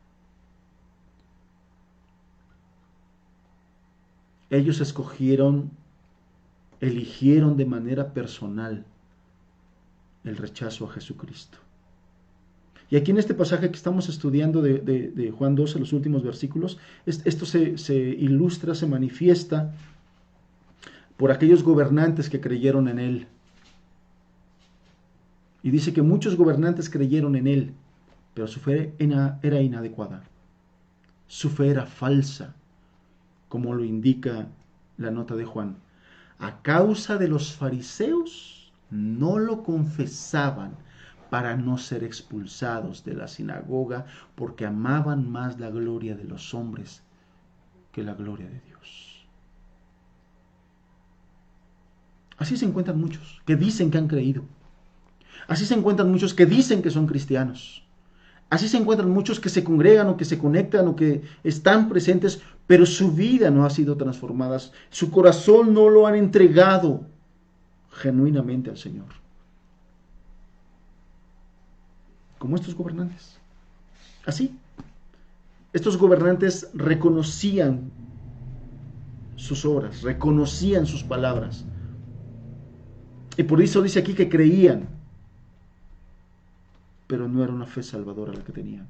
Ellos eligieron de manera personal el rechazo a Jesucristo. Y aquí en este pasaje que estamos estudiando de Juan 12, los últimos versículos, esto se ilustra, se manifiesta por aquellos gobernantes que creyeron en Él. Y dice que muchos gobernantes creyeron en Él, pero su fe era inadecuada. Su fe era falsa, como lo indica la nota de Juan. A causa de los fariseos, no lo confesaban para no ser expulsados de la sinagoga, porque amaban más la gloria de los hombres que la gloria de Dios. Así se encuentran muchos que dicen que han creído. Así se encuentran muchos que dicen que son cristianos. Así se encuentran muchos que se congregan o que se conectan o que están presentes, pero su vida no ha sido transformada. Su corazón no lo han entregado genuinamente al Señor. Como estos gobernantes. Así. Estos gobernantes reconocían sus obras, reconocían sus palabras. Y por eso dice aquí que creían. Pero no era una fe salvadora la que tenían,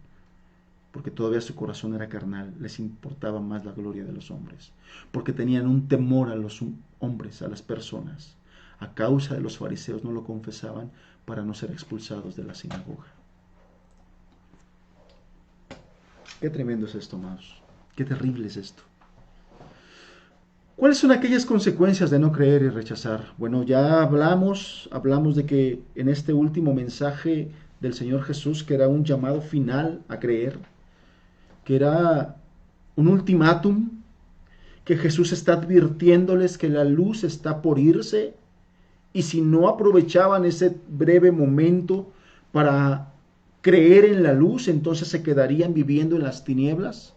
porque todavía su corazón era carnal, les importaba más la gloria de los hombres, porque tenían un temor a los hombres, a las personas. A causa de los fariseos no lo confesaban para no ser expulsados de la sinagoga. Qué tremendo es esto, amados. Qué terrible es esto. ¿Cuáles son aquellas consecuencias de no creer y rechazar? Bueno, ya hablamos de que en este último mensaje del Señor Jesús, que era un llamado final a creer, que era un ultimátum, que Jesús está advirtiéndoles que la luz está por irse, y si no aprovechaban ese breve momento para creer en la luz, entonces se quedarían viviendo en las tinieblas.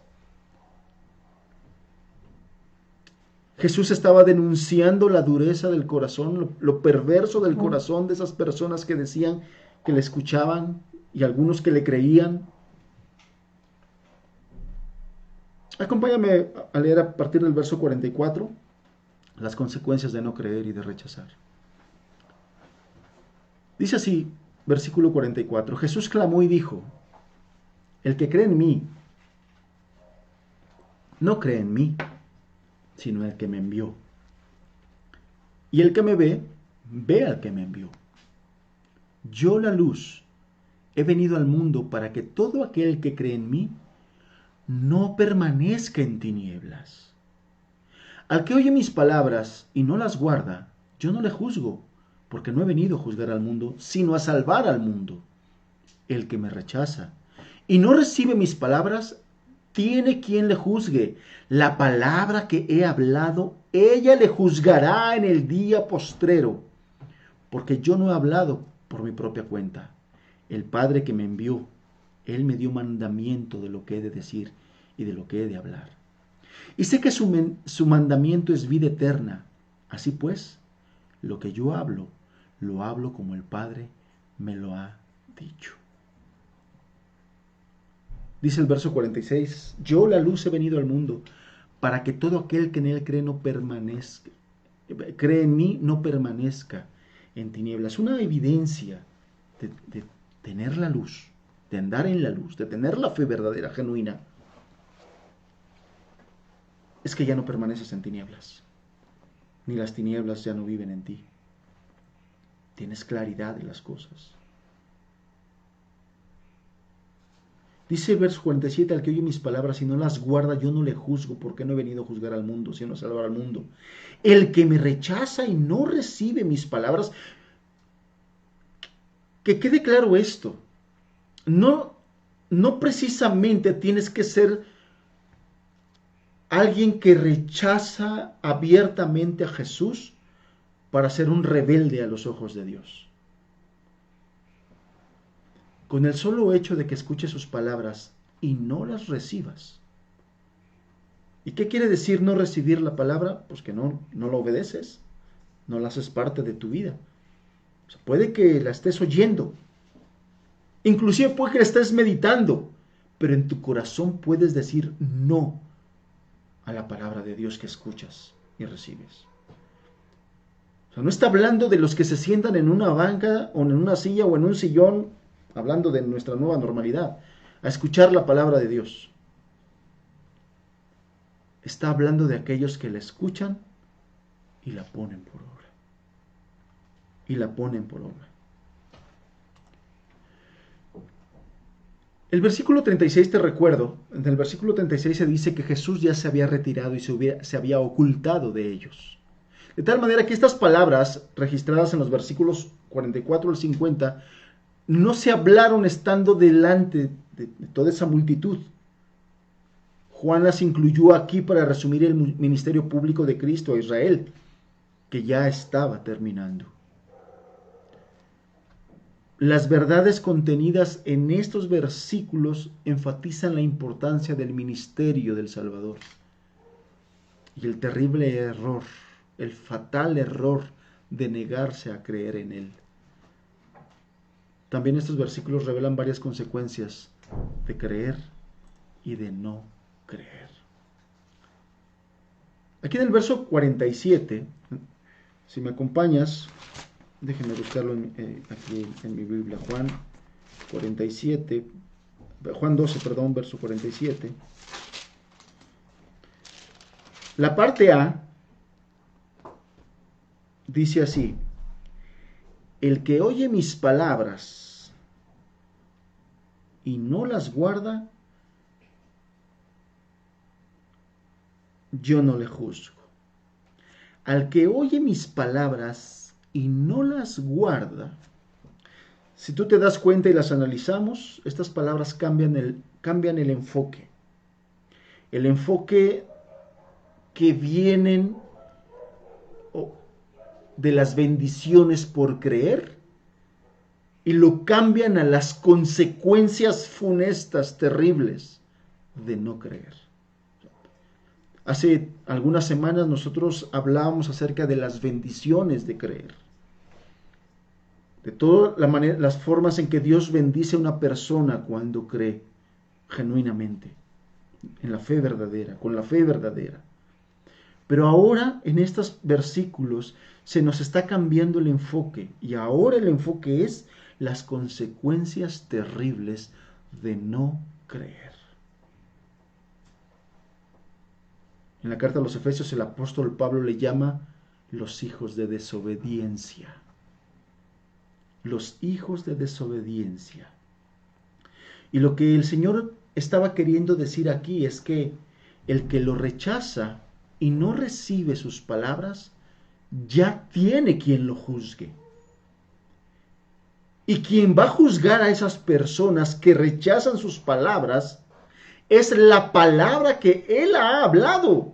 Jesús estaba denunciando la dureza del corazón, lo perverso del corazón de esas personas que decían que le escuchaban y algunos que le creían. Acompáñame a leer a partir del verso 44 las consecuencias de no creer y de rechazar. Dice así, versículo 44, Jesús clamó y dijo, el que cree en mí, no cree en mí, sino el que me envió. Y el que me ve, ve al que me envió. Yo, la luz, he venido al mundo para que todo aquel que cree en mí no permanezca en tinieblas. Al que oye mis palabras y no las guarda, yo no le juzgo, porque no he venido a juzgar al mundo, sino a salvar al mundo. El que me rechaza y no recibe mis palabras, tiene quien le juzgue. La palabra que he hablado, ella le juzgará en el día postrero, porque yo no he hablado por mi propia cuenta. El Padre que me envió, Él me dio mandamiento de lo que he de decir y de lo que he de hablar. Y sé que su mandamiento es vida eterna. Así pues, lo que yo hablo, lo hablo como el Padre me lo ha dicho. Dice el verso 46, yo la luz he venido al mundo para que todo aquel que en él cree no permanezca, cree en mí no permanezca en tinieblas. Una evidencia de tener la luz, de andar en la luz, de tener la fe verdadera, genuina, es que ya no permaneces en tinieblas, ni las tinieblas ya no viven en ti. Tienes claridad de las cosas. Dice el verso 47, al que oye mis palabras y no las guarda, yo no le juzgo, porque no he venido a juzgar al mundo, sino a salvar al mundo. El que me rechaza y no recibe mis palabras, que quede claro esto, no precisamente tienes que ser alguien que rechaza abiertamente a Jesús para ser un rebelde a los ojos de Dios. Con el solo hecho de que escuches sus palabras y no las recibas. ¿Y qué quiere decir no recibir la palabra? Pues que no la obedeces, no la haces parte de tu vida. O sea, puede que la estés oyendo, inclusive puede que la estés meditando, pero en tu corazón puedes decir no a la palabra de Dios que escuchas y recibes. O sea, no está hablando de los que se sientan en una banca o en una silla o en un sillón, hablando de nuestra nueva normalidad, a escuchar la palabra de Dios. Está hablando de aquellos que la escuchan y la ponen por obra. Y la ponen por obra. El versículo 36 te recuerdo, en el versículo 36 se dice que Jesús ya se había retirado y se había ocultado de ellos. De tal manera que estas palabras registradas en los versículos 44 al 50 no se hablaron estando delante de toda esa multitud. Juan las incluyó aquí para resumir el ministerio público de Cristo a Israel, que ya estaba terminando. Las verdades contenidas en estos versículos enfatizan la importancia del ministerio del Salvador y el terrible error, el fatal error de negarse a creer en Él. También estos versículos revelan varias consecuencias de creer y de no creer. Aquí en el verso 47, si me acompañas, déjenme buscarlo aquí en mi Biblia, Juan 12, verso 47. La parte A dice así: el que oye mis palabras y no las guarda, yo no le juzgo. Al que oye mis palabras y no las guarda, si tú te das cuenta y las analizamos, estas palabras cambian el enfoque. el enfoque que vienen de las bendiciones por creer y lo cambian a las consecuencias funestas, terribles de no creer. Hace algunas semanas nosotros hablábamos acerca de las bendiciones de creer, de todas las formas en que Dios bendice a una persona cuando cree genuinamente, en la fe verdadera, con la fe verdadera. Pero ahora en estos versículos se nos está cambiando el enfoque, y ahora el enfoque es las consecuencias terribles de no creer. En la carta a los Efesios el apóstol Pablo le llama los hijos de desobediencia. Los hijos de desobediencia. Y lo que el Señor estaba queriendo decir aquí es que el que lo rechaza y no recibe sus palabras, ya tiene quien lo juzgue. Y quien va a juzgar a esas personas que rechazan sus palabras es la palabra que Él ha hablado.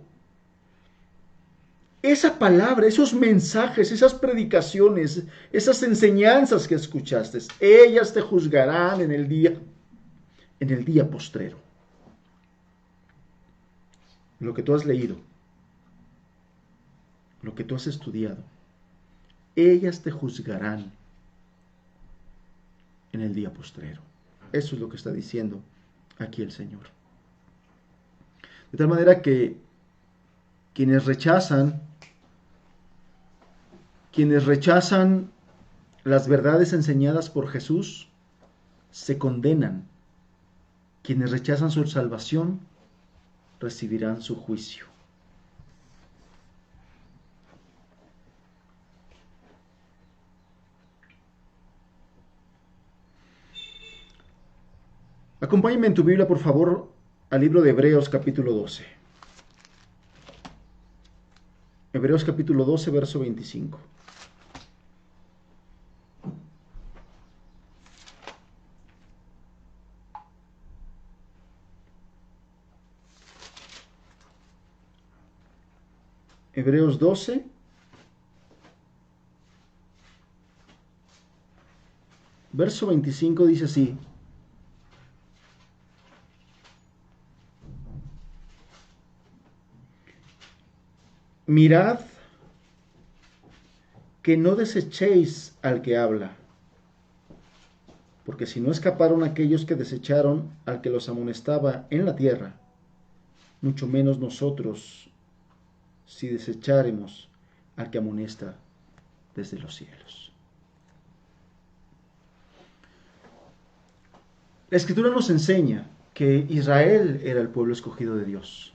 Esa palabra, esos mensajes, esas predicaciones, esas enseñanzas que escuchaste, ellas te juzgarán en el día postrero. Lo que tú has leído, lo que tú has estudiado, ellas te juzgarán en el día postrero. Eso es lo que está diciendo aquí el Señor. De tal manera que quienes rechazan las verdades enseñadas por Jesús se condenan. Quienes rechazan su salvación recibirán su juicio. Acompáñenme en tu Biblia, por favor, al libro de Hebreos capítulo 12. Hebreos capítulo 12, verso 25. Hebreos 12, verso 25 dice así: mirad que no desechéis al que habla, porque si no escaparon aquellos que desecharon al que los amonestaba en la tierra, mucho menos nosotros si desecháremos al que amonesta desde los cielos. La Escritura nos enseña que Israel era el pueblo escogido de Dios.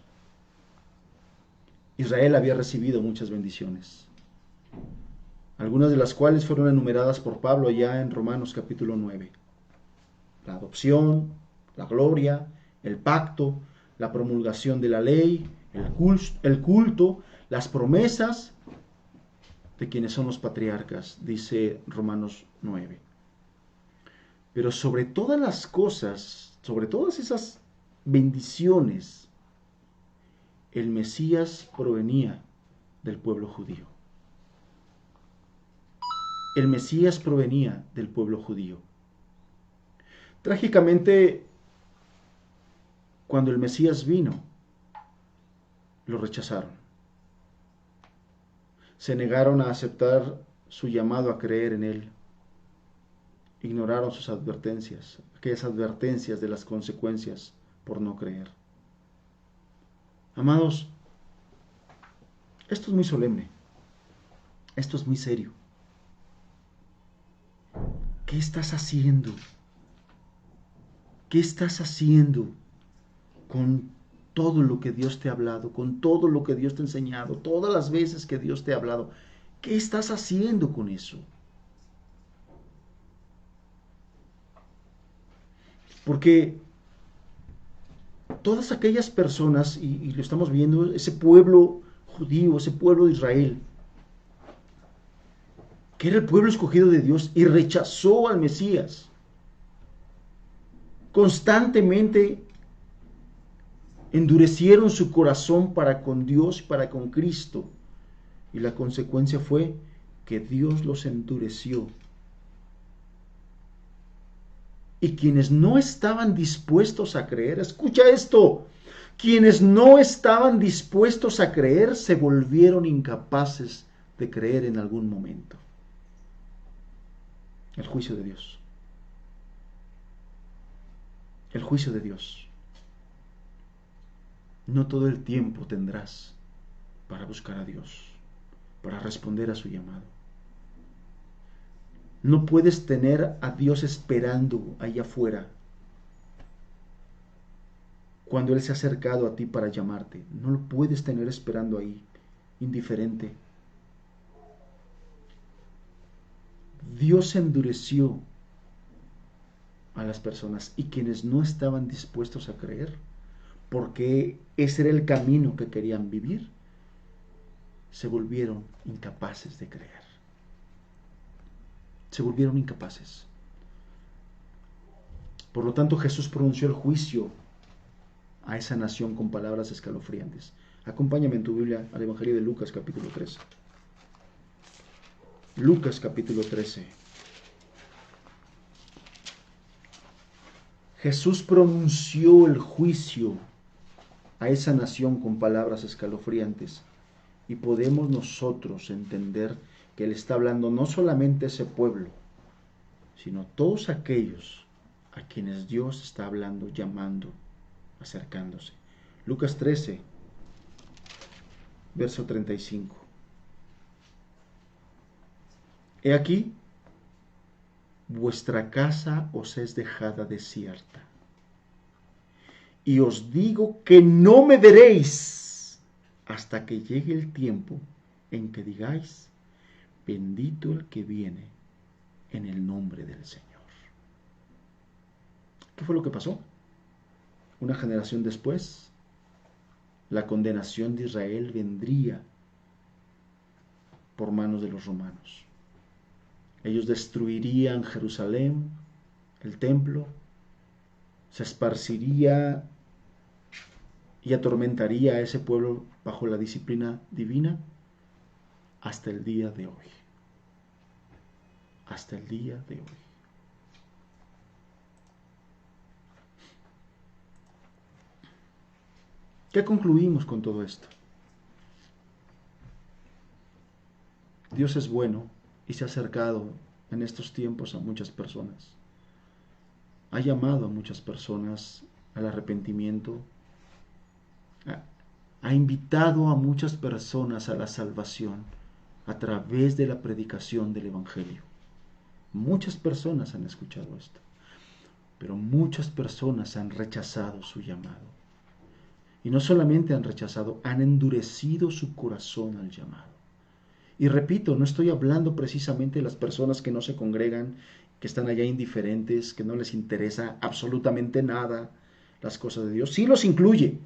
Israel había recibido muchas bendiciones, algunas de las cuales fueron enumeradas por Pablo ya en Romanos capítulo 9. La adopción, la gloria, el pacto, la promulgación de la ley, el culto, las promesas de quienes son los patriarcas, dice Romanos 9. Pero sobre todas las cosas, sobre todas esas bendiciones, el Mesías provenía del pueblo judío. El Mesías provenía del pueblo judío. Trágicamente, cuando el Mesías vino, lo rechazaron. Se negaron a aceptar su llamado a creer en él. Ignoraron sus advertencias, aquellas advertencias de las consecuencias por no creer. Amados, esto es muy solemne. Esto es muy serio. ¿Qué estás haciendo? ¿Qué estás haciendo con todo lo que Dios te ha hablado, con todo lo que Dios te ha enseñado, todas las veces que Dios te ha hablado? ¿Qué estás haciendo con eso? Porque todas aquellas personas, y lo estamos viendo, ese pueblo judío, ese pueblo de Israel, que era el pueblo escogido de Dios y rechazó al Mesías, constantemente Endurecieron su corazón para con Dios y para con Cristo. Y la consecuencia fue que Dios los endureció. Y quienes no estaban dispuestos a creer, escucha esto, quienes no estaban dispuestos a creer se volvieron incapaces de creer en algún momento. El juicio de Dios. El juicio de Dios. No todo el tiempo tendrás para buscar a Dios, para responder a su llamado. No puedes tener a Dios esperando allá afuera cuando Él se ha acercado a ti para llamarte. No lo puedes tener esperando ahí, indiferente. Dios endureció a las personas y quienes no estaban dispuestos a creer, porque ese era el camino que querían vivir, se volvieron incapaces de creer. Se volvieron incapaces. Por lo tanto, Jesús pronunció el juicio a esa nación con palabras escalofriantes. Acompáñame en tu Biblia al Evangelio de Lucas capítulo 13. Lucas capítulo 13. Jesús pronunció el juicio a esa nación con palabras escalofriantes y podemos nosotros entender que Él está hablando no solamente a ese pueblo, sino a todos aquellos a quienes Dios está hablando, llamando, acercándose. Lucas 13, verso 35. He aquí, vuestra casa os es dejada desierta. Y os digo que no me veréis hasta que llegue el tiempo en que digáis, bendito el que viene en el nombre del Señor. ¿Qué fue lo que pasó? Una generación después, la condenación de Israel vendría por manos de los romanos. Ellos destruirían Jerusalén, el templo, se esparciría y atormentaría a ese pueblo bajo la disciplina divina hasta el día de hoy. Hasta el día de hoy. ¿Qué concluimos con todo esto? Dios es bueno y se ha acercado en estos tiempos a muchas personas. Ha llamado a muchas personas al arrepentimiento. Ha invitado a muchas personas a la salvación a través de la predicación del Evangelio. Muchas personas han escuchado esto, pero muchas personas han rechazado su llamado. Y no solamente han rechazado, han endurecido su corazón al llamado. Y repito, no estoy hablando precisamente de las personas que no se congregan, que están allá indiferentes, que no les interesa absolutamente nada las cosas de Dios. Sí los incluye,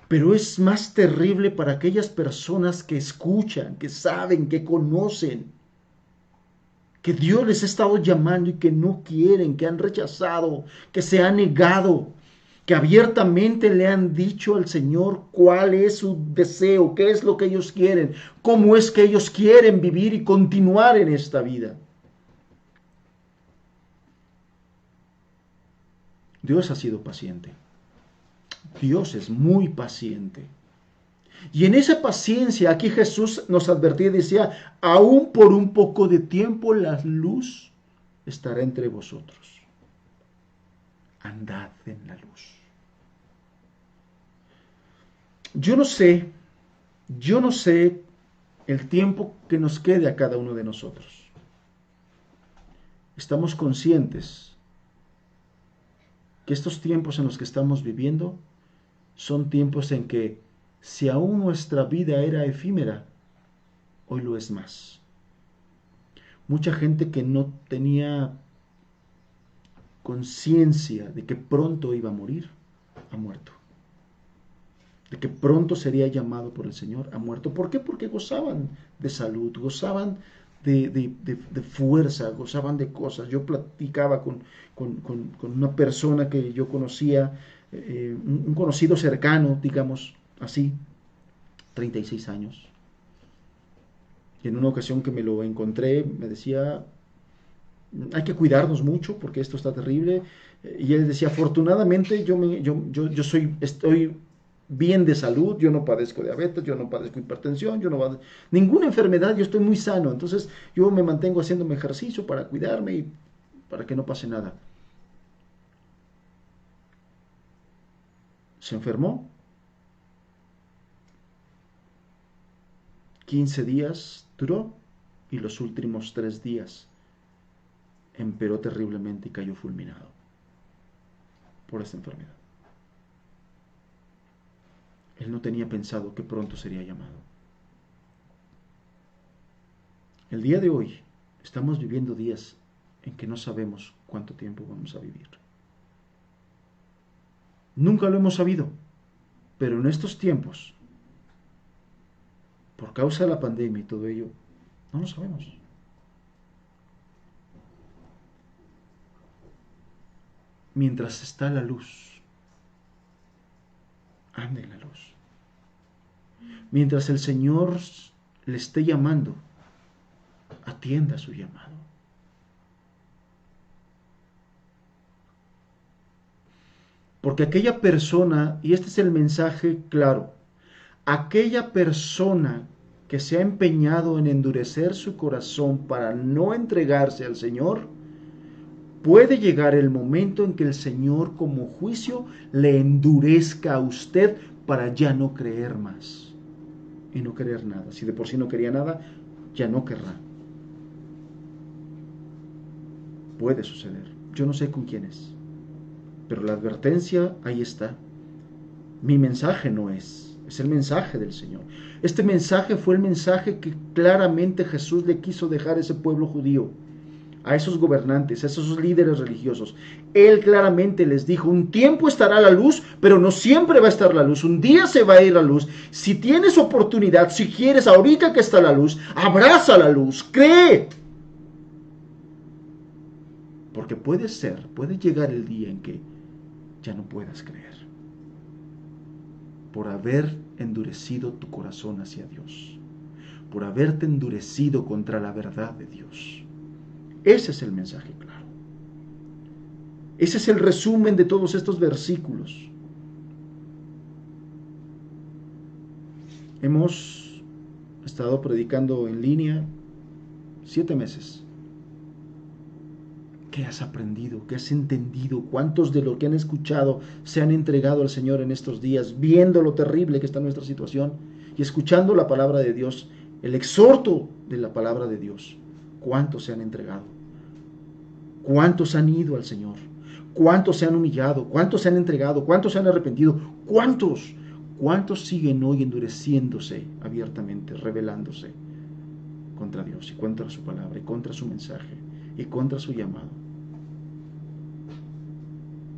pero es más terrible para aquellas personas que escuchan, que saben, que conocen, que Dios les ha estado llamando y que no quieren, que han rechazado, que se han negado, que abiertamente le han dicho al Señor cuál es su deseo, qué es lo que ellos quieren, cómo es que ellos quieren vivir y continuar en esta vida. Dios ha sido paciente. Dios es muy paciente. Y en esa paciencia, aquí Jesús nos advertía y decía, aún por un poco de tiempo la luz estará entre vosotros. Andad en la luz. Yo no sé el tiempo que nos quede a cada uno de nosotros. Estamos conscientes que estos tiempos en los que estamos viviendo son tiempos en que si aún nuestra vida era efímera, hoy lo es más. Mucha gente que no tenía conciencia de que pronto iba a morir, ha muerto. De que pronto sería llamado por el Señor, ha muerto. ¿Por qué? Porque gozaban de salud, gozaban de fuerza, gozaban de cosas. Yo platicaba con una persona que yo conocía, un conocido cercano, digamos así, 36 años. Y en una ocasión que me lo encontré, me decía, hay que cuidarnos mucho porque esto está terrible. Y él decía, afortunadamente estoy bien de salud, yo no padezco diabetes, yo no padezco hipertensión, yo no padezco ninguna enfermedad, yo estoy muy sano. Entonces yo me mantengo haciéndome ejercicio para cuidarme y para que no pase nada. Se enfermó, 15 días duró y los últimos 3 días empeoró terriblemente y cayó fulminado por esta enfermedad. Él no tenía pensado que pronto sería llamado. El día de hoy estamos viviendo días en que no sabemos cuánto tiempo vamos a vivir. Nunca lo hemos sabido, pero en estos tiempos, por causa de la pandemia y todo ello, no lo sabemos. Mientras está la luz, ande en la luz. Mientras el Señor le esté llamando, atienda su llamado. Porque aquella persona, y este es el mensaje claro, aquella persona que se ha empeñado en endurecer su corazón para no entregarse al Señor, puede llegar el momento en que el Señor como juicio le endurezca a usted para ya no creer más y no querer nada. Si de por sí no quería nada, ya no querrá. Puede suceder. Yo no sé con quién es, pero la advertencia ahí está. Mi mensaje no es el mensaje del Señor. Este mensaje fue el mensaje que claramente Jesús le quiso dejar a ese pueblo judío, a esos gobernantes, a esos líderes religiosos. Él claramente les dijo, un tiempo estará la luz, pero no siempre va a estar la luz. Un día se va a ir la luz. Si tienes oportunidad, si quieres, ahorita que está la luz, abraza la luz, cree. Porque puede llegar el día en que ya no puedas creer, por haber endurecido tu corazón hacia Dios, por haberte endurecido contra la verdad de Dios. Ese es el mensaje claro. Ese es el resumen de todos estos versículos. Hemos estado predicando en línea 7 meses. ¿Qué has aprendido? ¿Qué has entendido? ¿Cuántos de lo que han escuchado se han entregado al Señor en estos días, viendo lo terrible que está nuestra situación y escuchando la palabra de Dios, el exhorto de la palabra de Dios? ¿Cuántos se han entregado? ¿Cuántos han ido al Señor? ¿Cuántos se han humillado? ¿Cuántos se han entregado? ¿Cuántos se han arrepentido? ¿Cuántos? ¿Cuántos siguen hoy endureciéndose abiertamente, rebelándose contra Dios y contra su palabra y contra su mensaje y contra su llamado?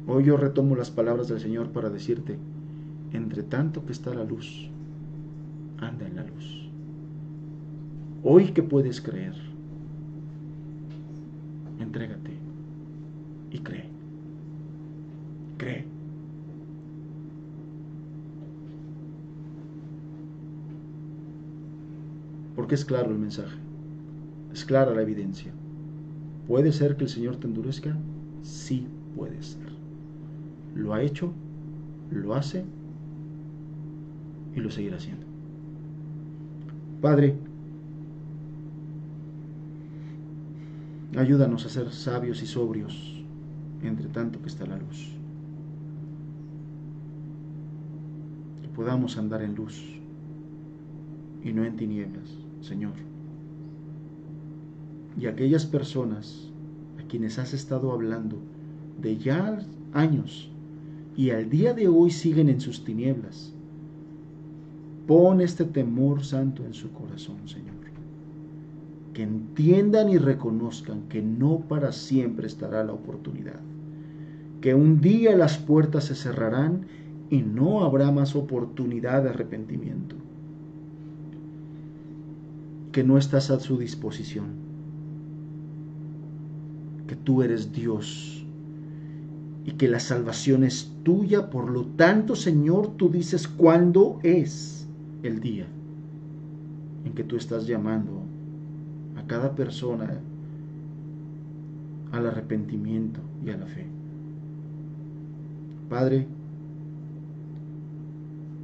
Hoy yo retomo las palabras del Señor para decirte, entre tanto que está la luz, anda en la luz. Hoy que puedes creer, entrégate y cree. Cree. Porque es claro el mensaje, es clara la evidencia. ¿Puede ser que el Señor te endurezca? Sí puede ser. Lo ha hecho, lo hace y lo seguirá haciendo. Padre, ayúdanos a ser sabios y sobrios entre tanto que está la luz. Que podamos andar en luz y no en tinieblas, Señor. Y aquellas personas a quienes has estado hablando de ya años y al día de hoy siguen en sus tinieblas, pon este temor santo en su corazón, Señor. Que entiendan y reconozcan que no para siempre estará la oportunidad, que un día las puertas se cerrarán y no habrá más oportunidad de arrepentimiento. que no estás a su disposición, que tú eres Dios y que la salvación es tuya. Por lo tanto, Señor, tú dices cuándo es el día en que tú estás llamando a cada persona al arrepentimiento y a la fe. Padre,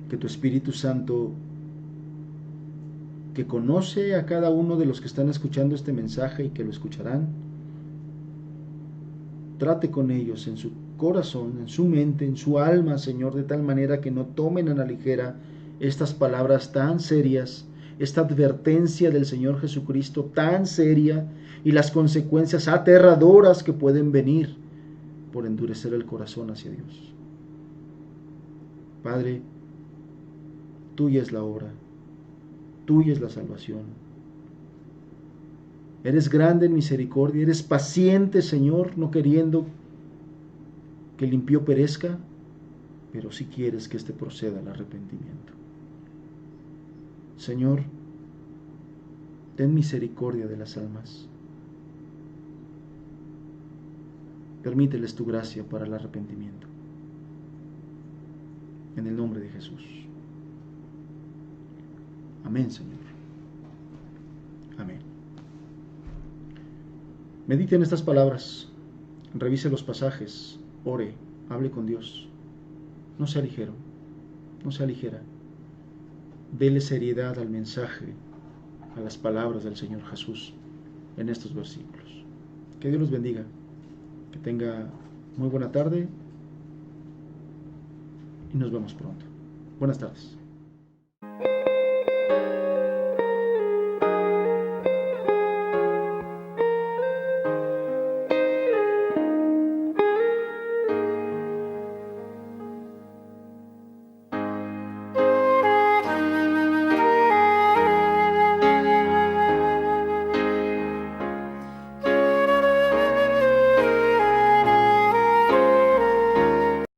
que tu Espíritu Santo, que conoce a cada uno de los que están escuchando este mensaje y que lo escucharán, trate con ellos en su corazón, en su mente, en su alma, Señor, de tal manera que no tomen a la ligera estas palabras tan serias, esta advertencia del Señor Jesucristo tan seria y las consecuencias aterradoras que pueden venir por endurecer el corazón hacia Dios. Padre, tuya es la obra, tuya es la salvación. Eres grande en misericordia, eres paciente, Señor, no queriendo que el impío perezca, pero sí quieres que éste proceda al arrepentimiento. Señor, ten misericordia de las almas. Permíteles tu gracia para el arrepentimiento. En el nombre de Jesús. Amén, Señor. Amén. Medite en estas palabras, revise los pasajes, ore, hable con Dios. No sea ligero, no sea ligera. Dele seriedad al mensaje, a las palabras del Señor Jesús en estos versículos. Que Dios los bendiga, que tenga muy buena tarde y nos vemos pronto. Buenas tardes.